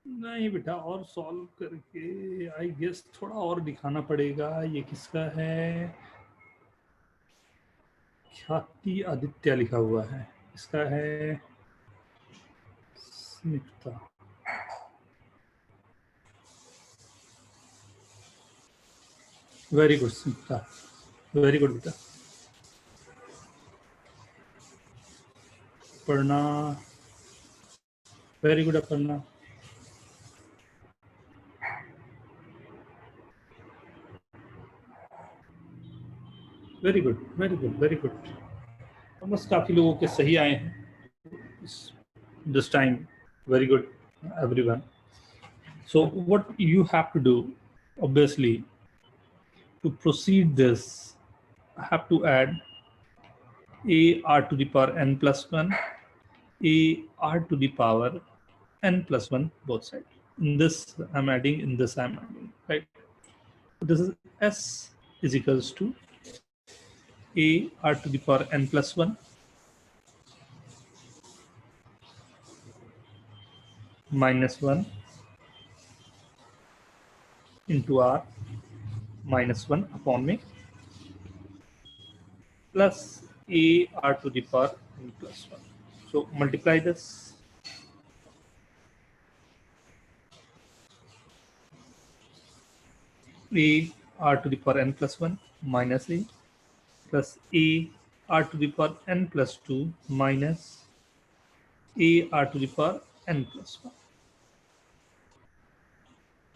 नहीं बेटा, और सॉल्व करके आई गेस थोड़ा और दिखाना पड़ेगा। ये किसका है? ख्याति आदित्य लिखा हुआ है, इसका है Smita. Very good Smita, very good बेटा। Aparna, very good Aparna. Very good, very good, very good. बस काफी लोगों के सही आए हैं this time. Very good everyone. So what you have to do, obviously, to proceed this, I have to add a r to the power n plus 1, a r to the power n plus 1 both sides. In this I'm adding, in this I'm adding, right? This is s is equals to a r to the power n plus 1 minus 1 into r minus 1 upon me plus a r to the power n plus 1. So multiply this. A r to the power n plus 1 minus a plus a r to the power n plus 2 minus a r to the power n plus 1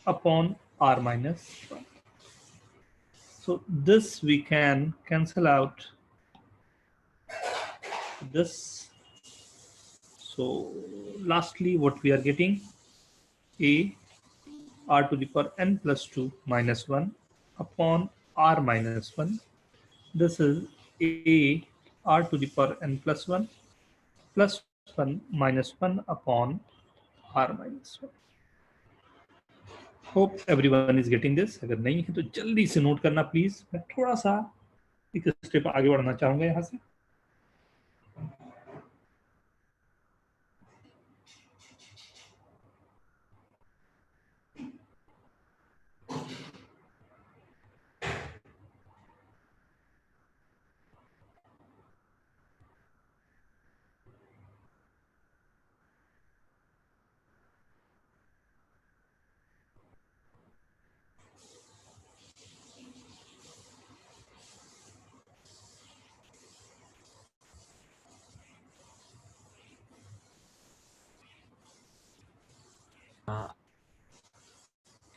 upon r minus 1. So this we can cancel out this. So lastly what we are getting, a r to the power n plus 2 minus 1 upon r minus 1. This is a r to the power n plus 1 plus 1 minus 1 upon r minus 1. Hope everyone is getting this. अगर नहीं है तो जल्दी से note करना please. मैं थोड़ा सा एक स्टेप आगे बढ़ना चाहूंगा यहाँ से।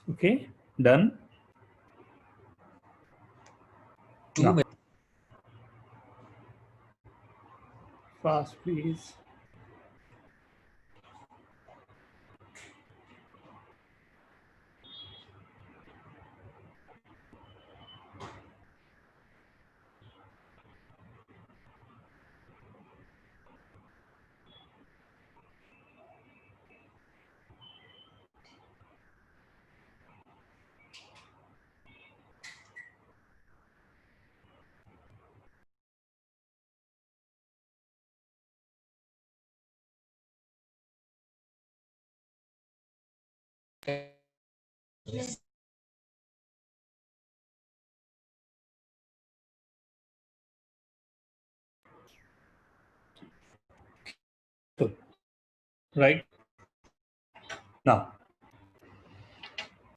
Okay, done. Now, fast please. Good. Right. Now,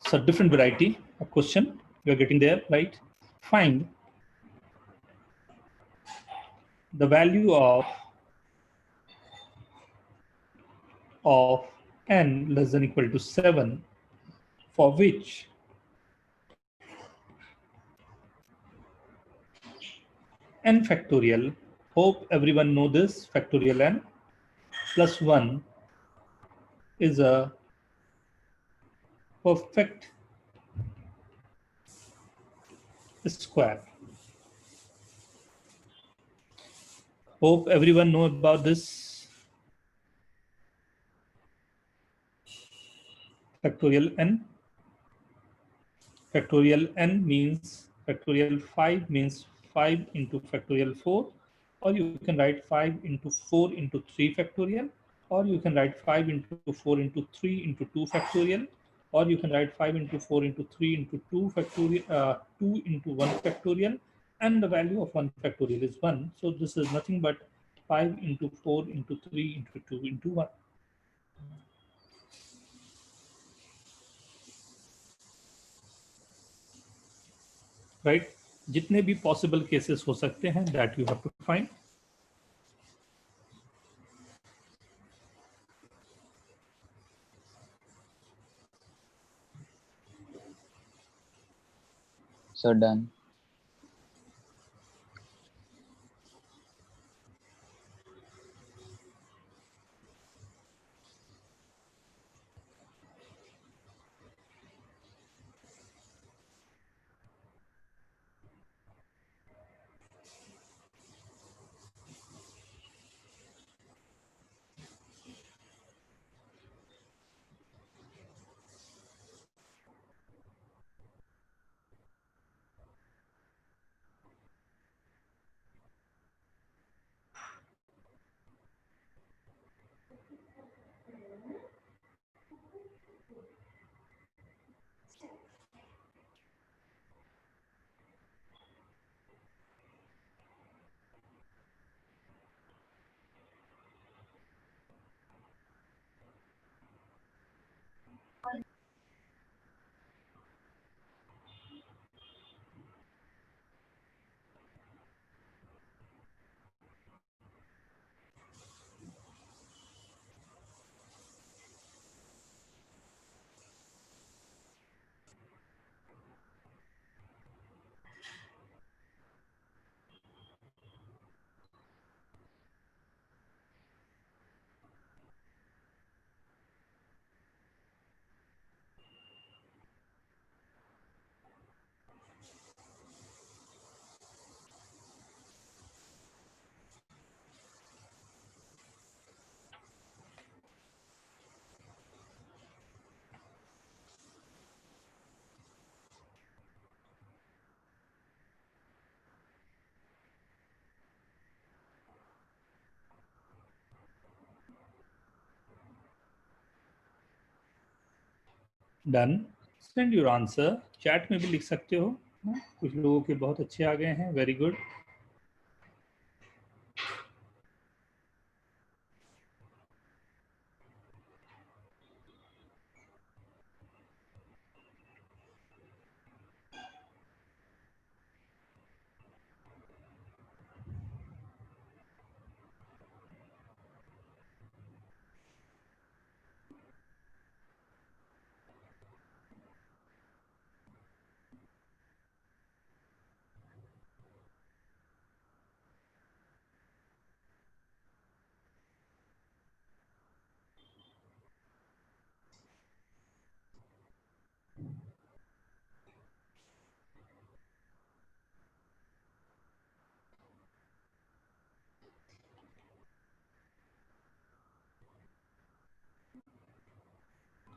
so different variety of question. We are getting there, right? Find the value of n less than equal to 7 for which n factorial, hope everyone know this, factorial n plus 1 is a perfect square. Hope everyone know about this. Factorial n. Factorial n means factorial 5 means 5 into factorial 4, or you can write 5 into 4 into 3 factorial, or you can write 5 into 4 into 3 into 2 factorial, or you can write 5 into 4 into 3 into 2 factorial, 2 into 1 factorial, and the value of 1 factorial is 1. So this is nothing but 5 into 4 into 3 into 2 into 1. Right? जितने भी possible cases हो सकते हैं that you have to find. So done. Done. Send your answer. Chat में भी लिख सकते हो. कुछ लोगों के बहुत अच्छे आ गए हैं. Very good.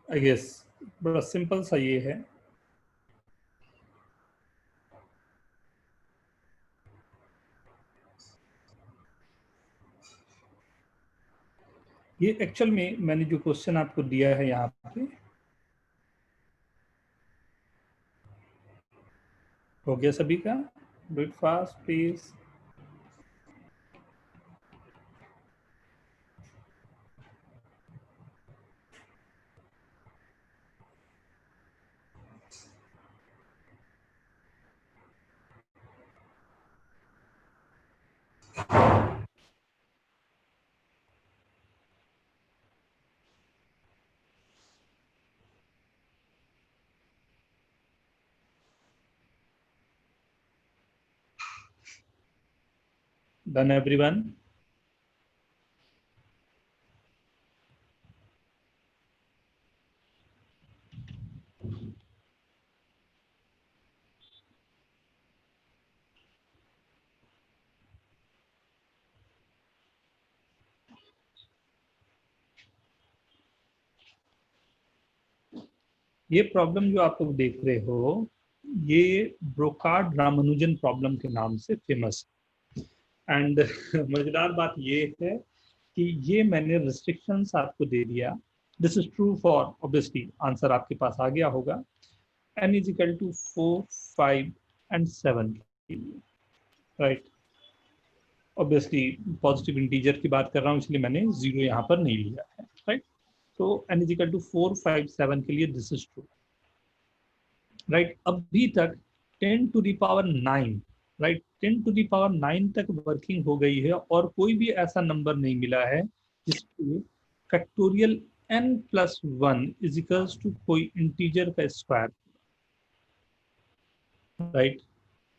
आई गेस बड़ा सिंपल सा ये है। ये एक्चुअल में मैंने जो क्वेश्चन आपको दिया है यहाँ पे, हो गया सभी का? Do it fast please. Done everyone? ये प्रॉब्लम जो आप लोग देख रहे हो, ये ब्रोकार्ड रामानुजन प्रॉब्लम के नाम से फेमस है। एंड मजेदार बात ये है कि ये मैंने रिस्ट्रिक्शंस आपको दे दिया। This is true for, obviously answer आपके पास आ गया होगा, n is equal to 4, 5 and 7 के लिए, राइट। ऑब्वियसली पॉजिटिव इंटीजर की बात कर रहा हूँ, इसलिए मैंने 0 यहाँ पर नहीं लिया है, राइट। तो n इज इक्वल टू 4, 5, 7 के लिए दिस इज ट्रू, राइट। अभी तक 10 to the power 9, right, 10 to the power 9 तक वर्किंग हो गई है और कोई भी ऐसा नंबर नहीं मिला है जिसके factorial n plus 1 is equals to कोई इंटीजर का स्क्वायर, राइट।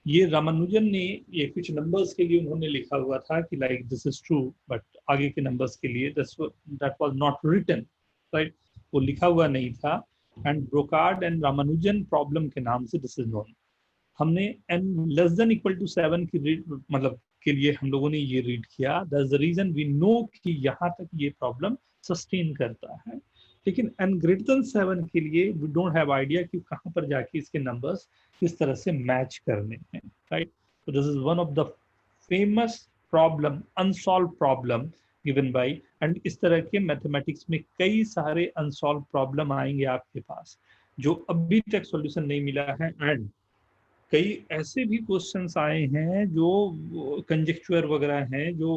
ये रामानुजन ने ये कुछ नंबर्स के लिए उन्होंने लिखा हुआ था कि like this is true, but आगे के नंबर्स के लिए that was not written, right, वो लिखा हुआ नहीं था। And Brocard and Ramanujan problem के नाम से दिस इज नोन। हमने n less than equal to 7 की रीड मतलब के लिए हम लोगों ने ये रीड किया, that's the reason we know कि यहाँ तक ये प्रॉब्लम सस्टेन करता है। लेकिन n ग्रेटर देन 7 के लिए वी डोंट हैव आइडिया कि कहाँ पर जाके इसके नंबर्स किस तरह से मैच करने हैं, राइट। तो this is one of the famous problem, unsolved problem given by, and इस तरह के मैथमेटिक्स में कई सारे अनसॉल्व प्रॉब्लम आएंगे आपके पास जो अभी तक सॉल्यूशन नहीं मिला है। एंड कई ऐसे भी क्वेश्चंस आए हैं जो कंजेक्चुअर वगैरह हैं जो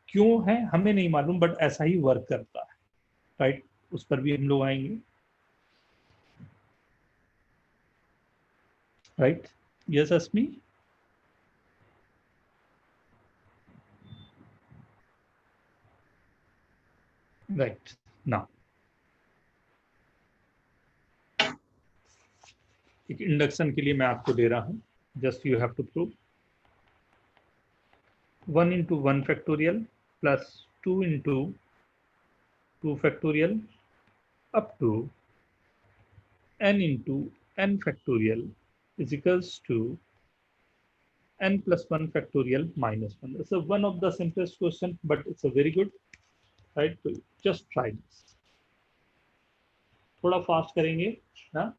क्यों है हमें नहीं मालूम, बट ऐसा ही वर्क करता है, राइट। उस पर भी हम लोग आएंगे, right. Yes Asmi? Right. Now एक इंडक्शन के लिए मैं आपको दे रहा हूं, just you have to prove 1 into 1 factorial plus 2 into 2 factorial up to n into n factorial is equals to n plus 1 factorial minus 1. It's one of the simplest question, but it's a very good, right? So just try this. थोड़ा fast करेंगे ना?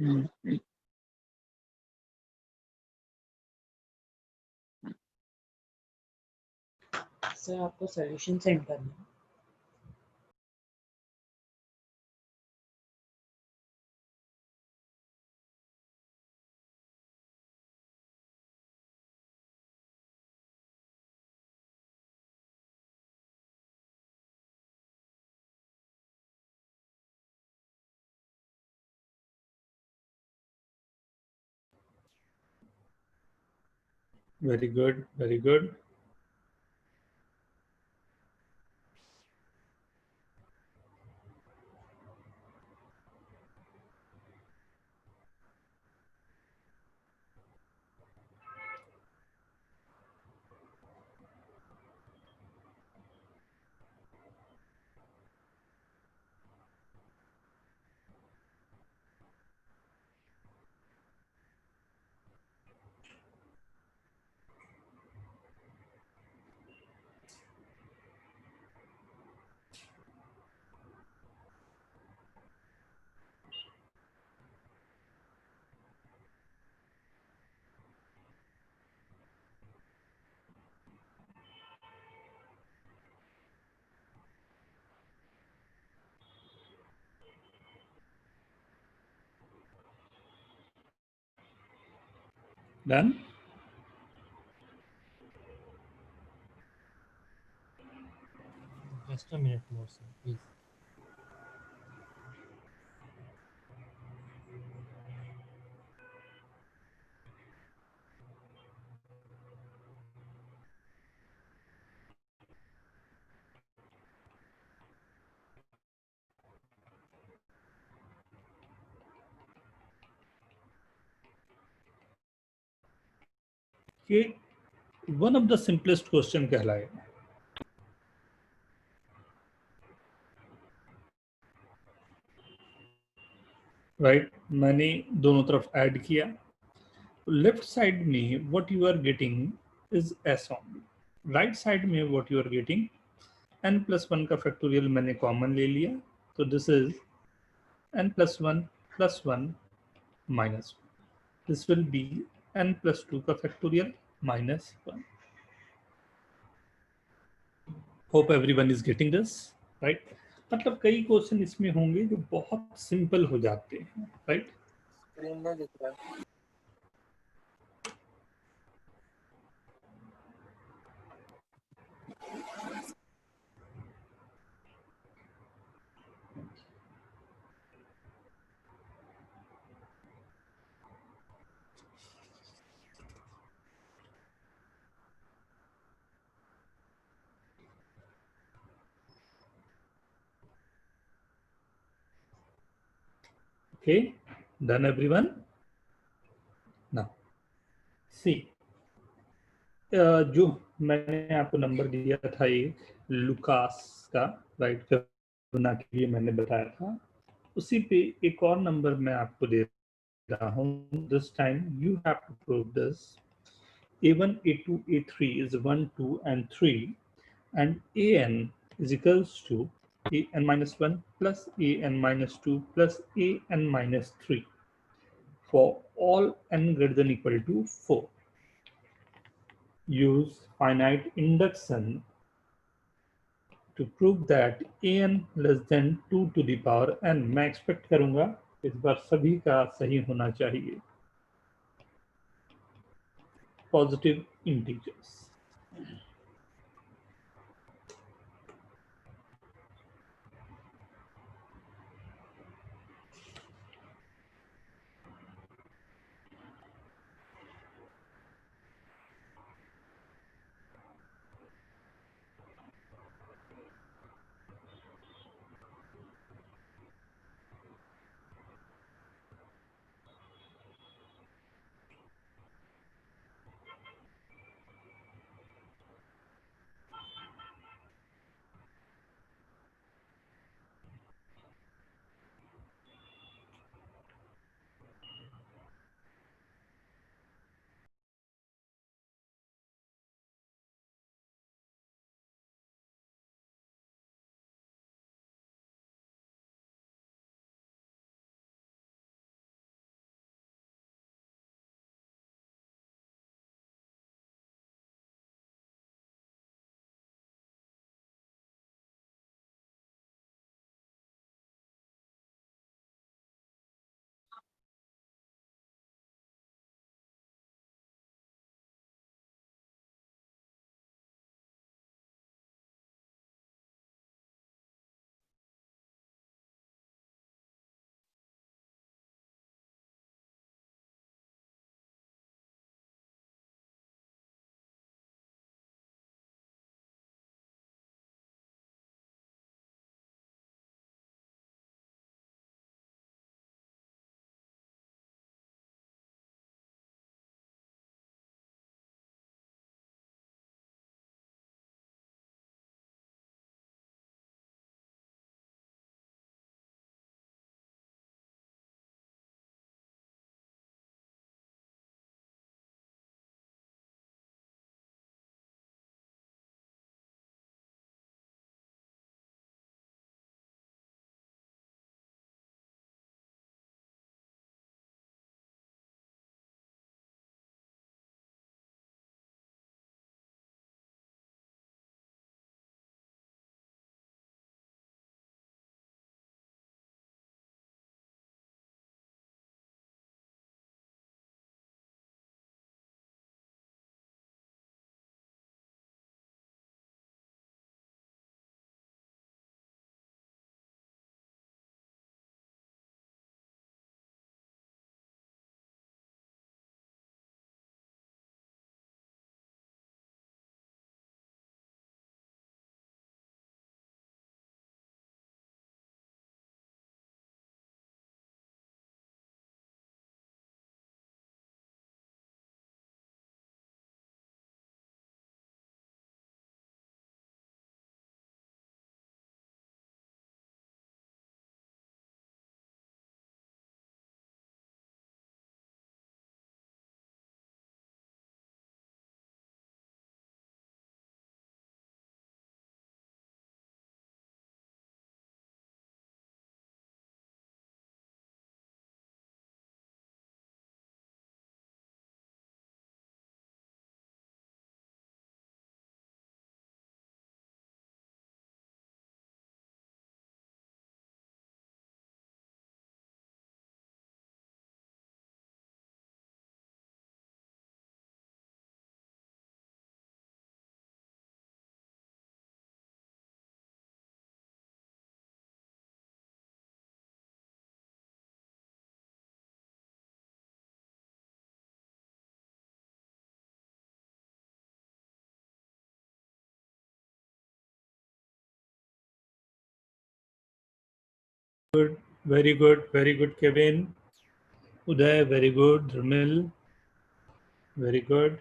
Sir आपको solution send करना है। Very good, very good. Done? Just a minute more, sir, please. कि one of the simplest question कहलाएगा, right? मैंने दोनों तरफ ऐड किया, लेफ्ट साइड में what you are getting is s only, right side में what you are getting n+1 का factorial मैंने कॉमन ले लिया, तो this is n+1 + 1 - 1. This will be n+2 का factorial -1. Hope everyone is getting this, right? मतलब कई क्वेश्चन इसमें होंगे जो बहुत सिंपल हो जाते हैं, राइट? स्क्रीन में दिख रहा है। Okay, done everyone? Now, see, जो मैंने आपको नंबर दिया था ये लुकास का, राइट, फिबोनाची के लिए मैंने बताया था, उसी पे एक और नंबर मैं आपको दे रहा हूँ. This time you have to prove this. A1, A2, A3 is 1, 2 and 3, and AN is equals to AN-1 plus AN-2 plus AN-3 for all n greater than equal to 4. Use finite induction to prove that an less than 2 to the power n. मैं expect करूंगा इस बार सभी का सही होना चाहिए. Positive integers. good, very good, very good, Kevin. Uday, very good. Dharmil, very good.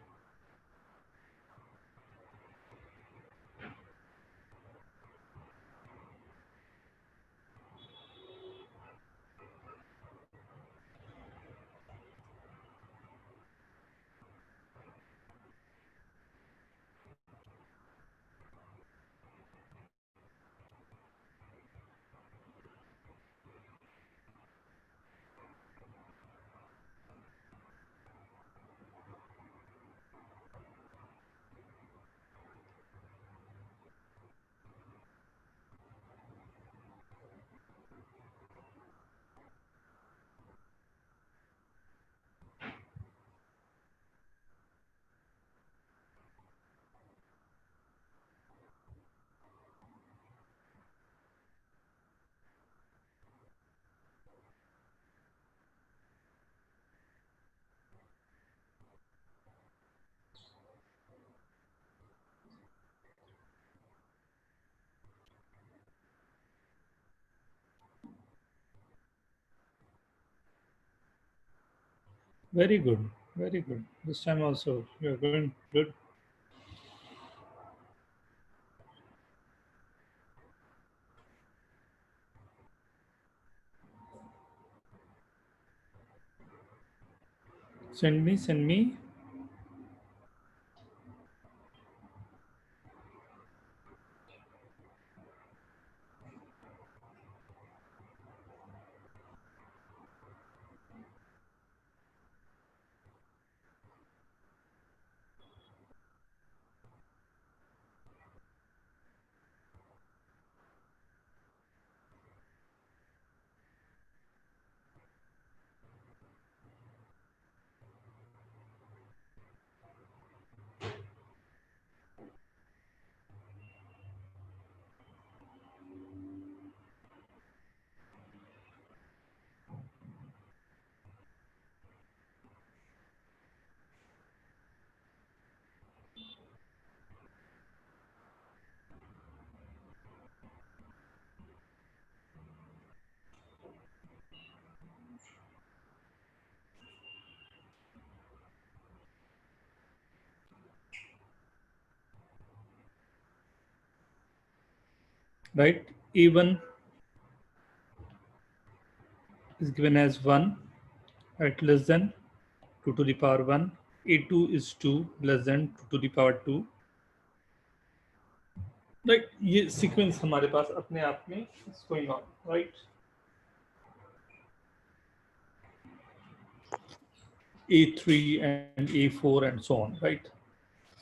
Very good, very good. This time also you're going good. Send me, send me. Right? A1 is given as 1, right, less than 2 to the power 1. A2 is 2, less than 2 to the power 2. Right? ये sequence हमारे पास अपने आप में is going on, right? A3 and A4 and so on, right?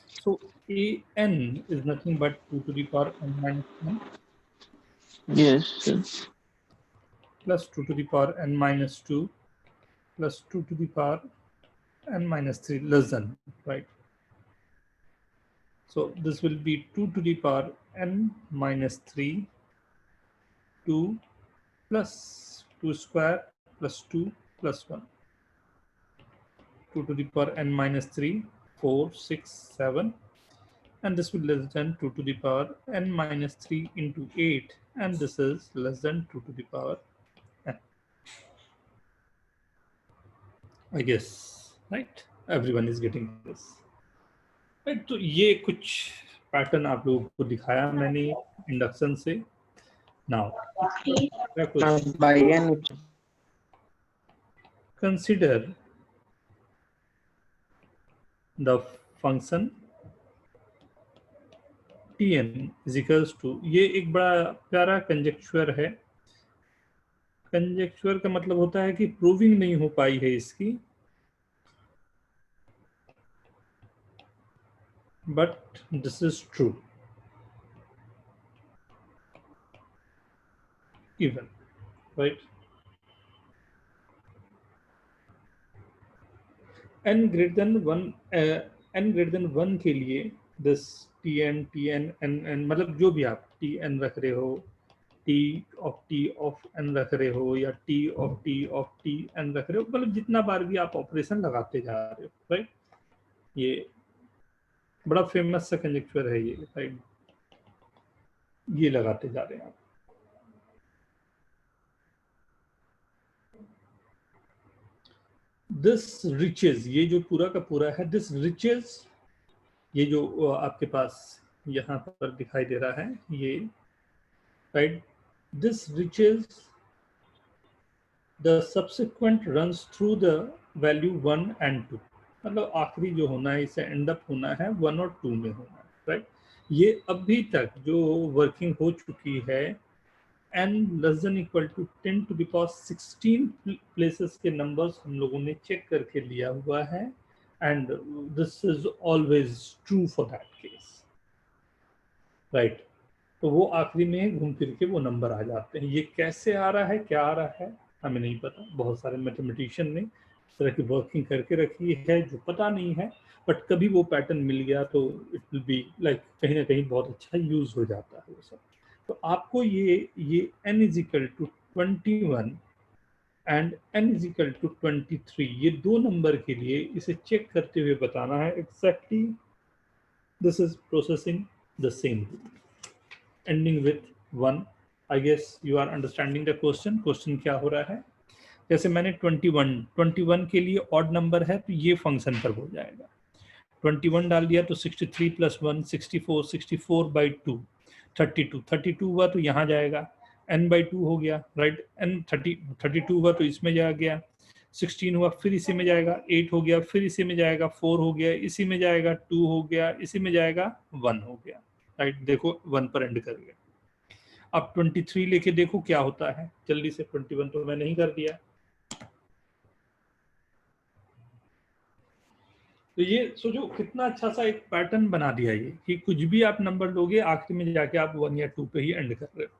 So AN is nothing but 2 to the power n minus 1 Yes, sir. plus 2 to the power n minus 2 plus 2 to the power n minus 3 less than, right? So this will be 2 to the power n minus 3, 2 plus 2 square plus 2 plus 1. 2 to the power n minus 3, 4, 6, 7. And this will less than 2 to the power n minus 3 into 8. And this is less than 2 to the power n. I guess, right? Everyone is getting this. Right, तो ये कुछ pattern आप लोगों को दिखाया मैंने induction से. Now, consider the function Tn is equals to, ये एक बड़ा प्यारा कंजेक्चुअर है. कंजेक्चुअर का मतलब होता है कि प्रूविंग नहीं हो पाई है इसकी, but this is true even, right? n greater than 1 के लिए this Tn n मतलब जो भी आप Tn रख रहे हो, T of n रख रहे हो या T of n रख रहे हो, मतलब जितना बार भी आप ऑपरेशन लगाते जा रहे हो, राइट? ये बड़ा फेमस सा कंजेक्चुअर है ये, राइट? ये लगाते जा रहे हैं आप. दिस रिचेज, ये जो पूरा का पूरा है, दिस रिचेज, ये जो आपके पास यहाँ पर दिखाई दे रहा है, ये right, this reaches the subsequent runs through the value 1 and 2, मतलब आखिरी जो होना है इसे एंड अप होना है 1 और 2 में होना है, राइट। ये अभी तक जो वर्किंग हो चुकी है n less than equal to 10 to the power 16 places के नंबर्स हम लोगों ने चेक करके लिया हुआ है, and this is always true for that case, right. तो वो आखिरी में घूम फिर के वो नंबर आ जाते हैं। ये कैसे आ रहा है, क्या आ रहा है, हमें नहीं पता। बहुत सारे मैथमेटिशियन ने इस तरह की वर्किंग करके रखी है जो पता नहीं है, बट कभी वो पैटर्न मिल गया तो इट विल बी लाइक कहीं ना कहीं बहुत अच्छा यूज हो जाता है वो सब। तो आपको ये n is equal to 21 and n is equal to 23, ये दो नंबर के लिए इसे चेक करते हुए बताना है exactly this is processing the same ending with 1। I guess you are understanding the question. Question क्या हो रहा है, जैसे मैंने 21 के लिए ऑड नंबर है तो ये फंक्शन पर हो जाएगा, 21 डाल दिया तो 63 + 1 64, 64/2 32 हुआ तो यहाँ जाएगा, n/2 हो गया, राइट। n 32 हुआ तो इसमें जा गया, 16 हुआ फिर इसी में जाएगा, 8 हो गया फिर इसी में जाएगा, 4 हो गया इसी में जाएगा, 2 हो गया इसी में जाएगा, 1 हो गया, राइट। देखो 1 पर एंड कर गया। अब 23 लेके देखो क्या होता है जल्दी से। 21 तो मैंने नहीं कर दिया, तो ये सोचो कितना अच्छा सा एक पैटर्न बना दिया ये, कि कुछ भी आप नंबर लोगे आखिरी में जाके आप 1 या 2 पे ही एंड कर रहे हो।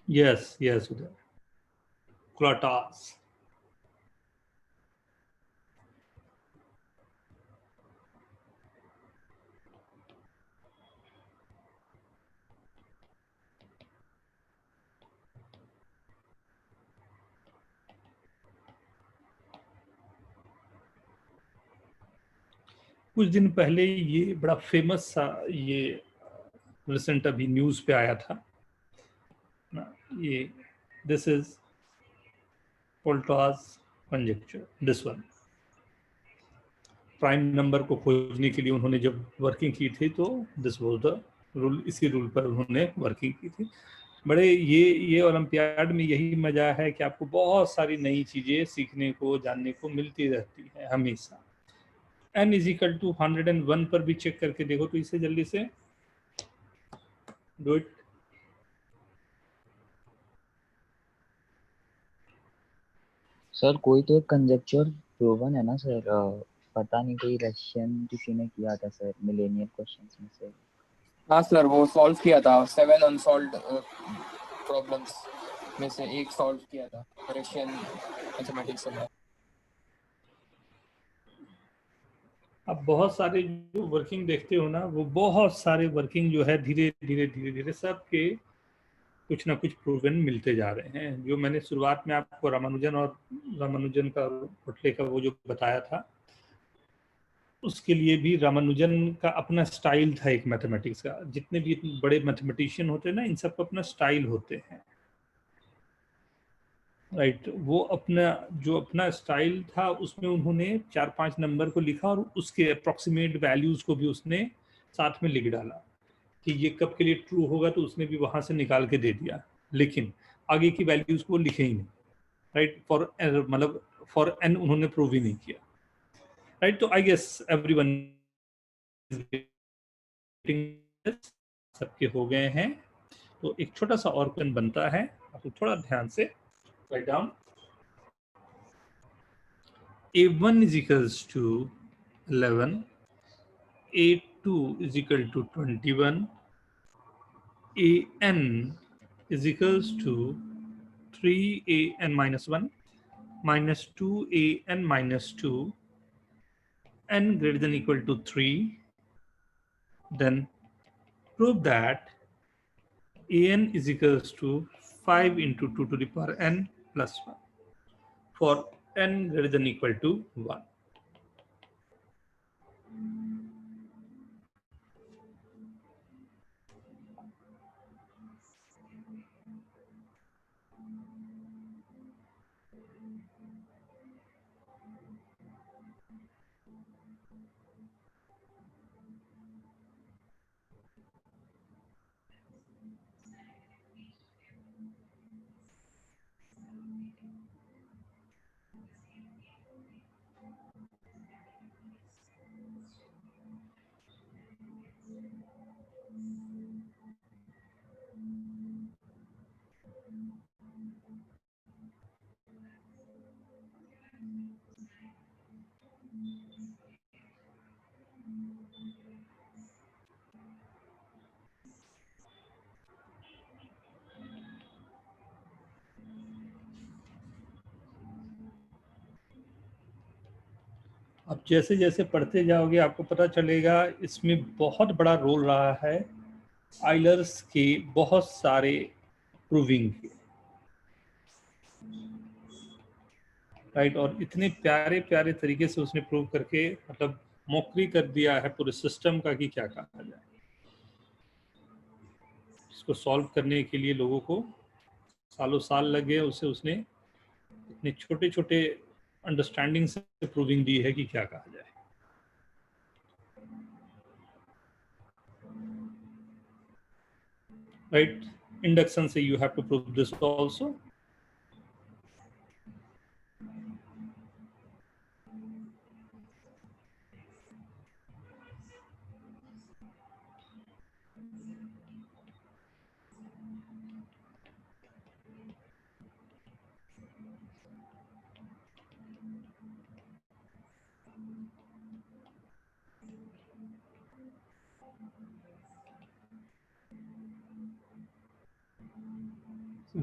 Yes, Uday. Clotas. कुछ दिन पहले ये बड़ा फेमस सा ये रिसेंट अभी न्यूज पे आया था ना, ये दिस इज पोल्टाज conjecture, this one. Prime number को खोजने के लिए उन्होंने जब वर्किंग की थी तो दिस वाज द रूल, इसी रूल पर उन्होंने वर्किंग की थी। बड़े ये ओलंपियाड में यही मजा है कि आपको बहुत सारी नई चीजें सीखने को जानने को मिलती रहती है हमेशा। n इज इक्वल टू 101 पर भी चेक करके देखो तो इसे जल्दी से डू इट। सर कोई तो एक कंजेक्चर प्रूवन है ना सर, पता नहीं कोई रशियन किसी ने किया था सर मिलेनियल क्वेश्चंस में से। हाँ सर, वो सॉल्व किया था, 7 अनसॉल्व्ड प्रॉब्लम्स में से एक सॉल्व किया था रशियन मैथमेटिक्स में। अब बहुत सारे जो वर्किंग देखते हो ना, वो बहुत सारे वर्किंग जो है धीरे धीरे सबके कुछ ना कुछ प्रूवन मिलते जा रहे हैं। जो मैंने शुरुआत में आपको रामानुजन का पोटले का वो जो बताया था, उसके लिए भी रामानुजन का अपना स्टाइल था एक मैथमेटिक्स का। जितने भी बड़े मैथमेटिशियन होते हैं ना, इन सबका अपना स्टाइल होते हैं, राइट। वो अपना स्टाइल था, उसमें उन्होंने 4-5 नंबर को लिखा और उसके अप्रोक्सीमेट वैल्यूज को भी उसने साथ में लिख डाला कि ये कब के लिए ट्रू होगा, तो उसने भी वहां से निकाल के दे दिया, लेकिन आगे की वैल्यूज को लिखे ही नहीं, राइट। फॉर एन उन्होंने प्रूव ही नहीं किया, राइट। तो आई गेस एवरीवन सबके हो गए हैं। तो एक छोटा सा और क्वेश्चन बनता है, आपको थोड़ा ध्यान से write down. A1 is equals to 11, A2 is equal to 21, AN is equals to 3AN minus 1 minus 2AN minus 2, N greater than equal to 3. Then prove that AN is equals to 5 into 2 to the power N plus 1 for N greater than equal to 1. अब जैसे जैसे पढ़ते जाओगे आपको पता चलेगा इसमें बहुत बड़ा रोल रहा है आइलर्स के बहुत सारे प्रूविंग के, राइट। और इतने प्यारे प्यारे तरीके से उसने प्रूव करके मतलब मौकरी कर दिया है पूरे सिस्टम का कि क्या कहा जाए। इसको सॉल्व करने के लिए लोगों को सालों साल लग गए, उसे उसने इतने छोटे छोटे अंडरस्टैंडिंग से प्रूविंग दी है कि क्या कहा जाए। राइट, इंडक्शन से you have to prove this also.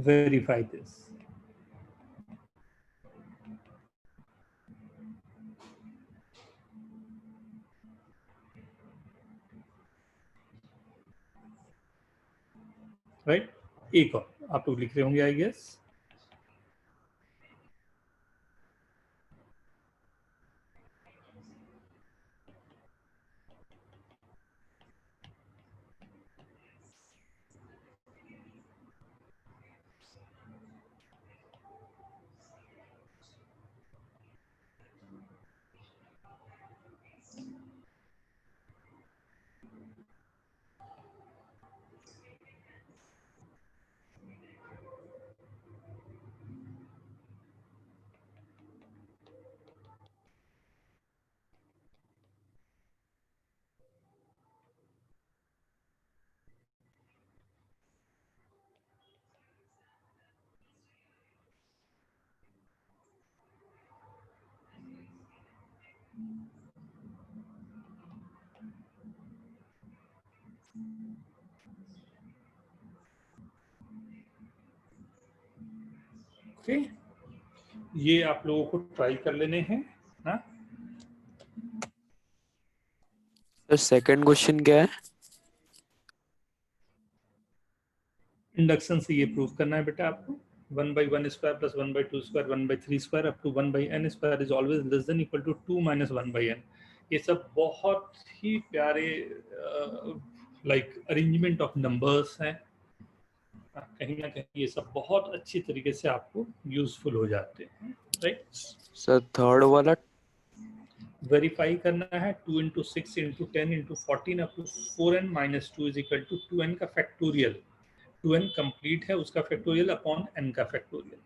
Verify this. Right, एक और आप लोग लिख रहे होंगे आई गेस। ओके, ये आप लोगों को ट्राई कर लेने हैं ना। सर सेकंड क्वेश्चन क्या है? इंडक्शन से ये प्रूव करना है बेटा आपको। 1/1 square plus 1/2 square 1/3 square up to 1/n square is always less than equal to 2 - 1/n। ये सब बहुत ही प्यारे लाइक अरेंजमेंट ऑफ नंबर्स हैं। कहीं ना कहीं ये सब बहुत अच्छी तरीके से आपको यूजफुल हो जाते हैं, राइट। सर थर्ड वाला वेरीफाई करना है 2 × 6 × 10 × 14 up to 4n - 2 is equal to 2n का फैक्टोरियल। 2n कंप्लीट है उसका फैक्टोरियल अपॉन n का फैक्टोरियल।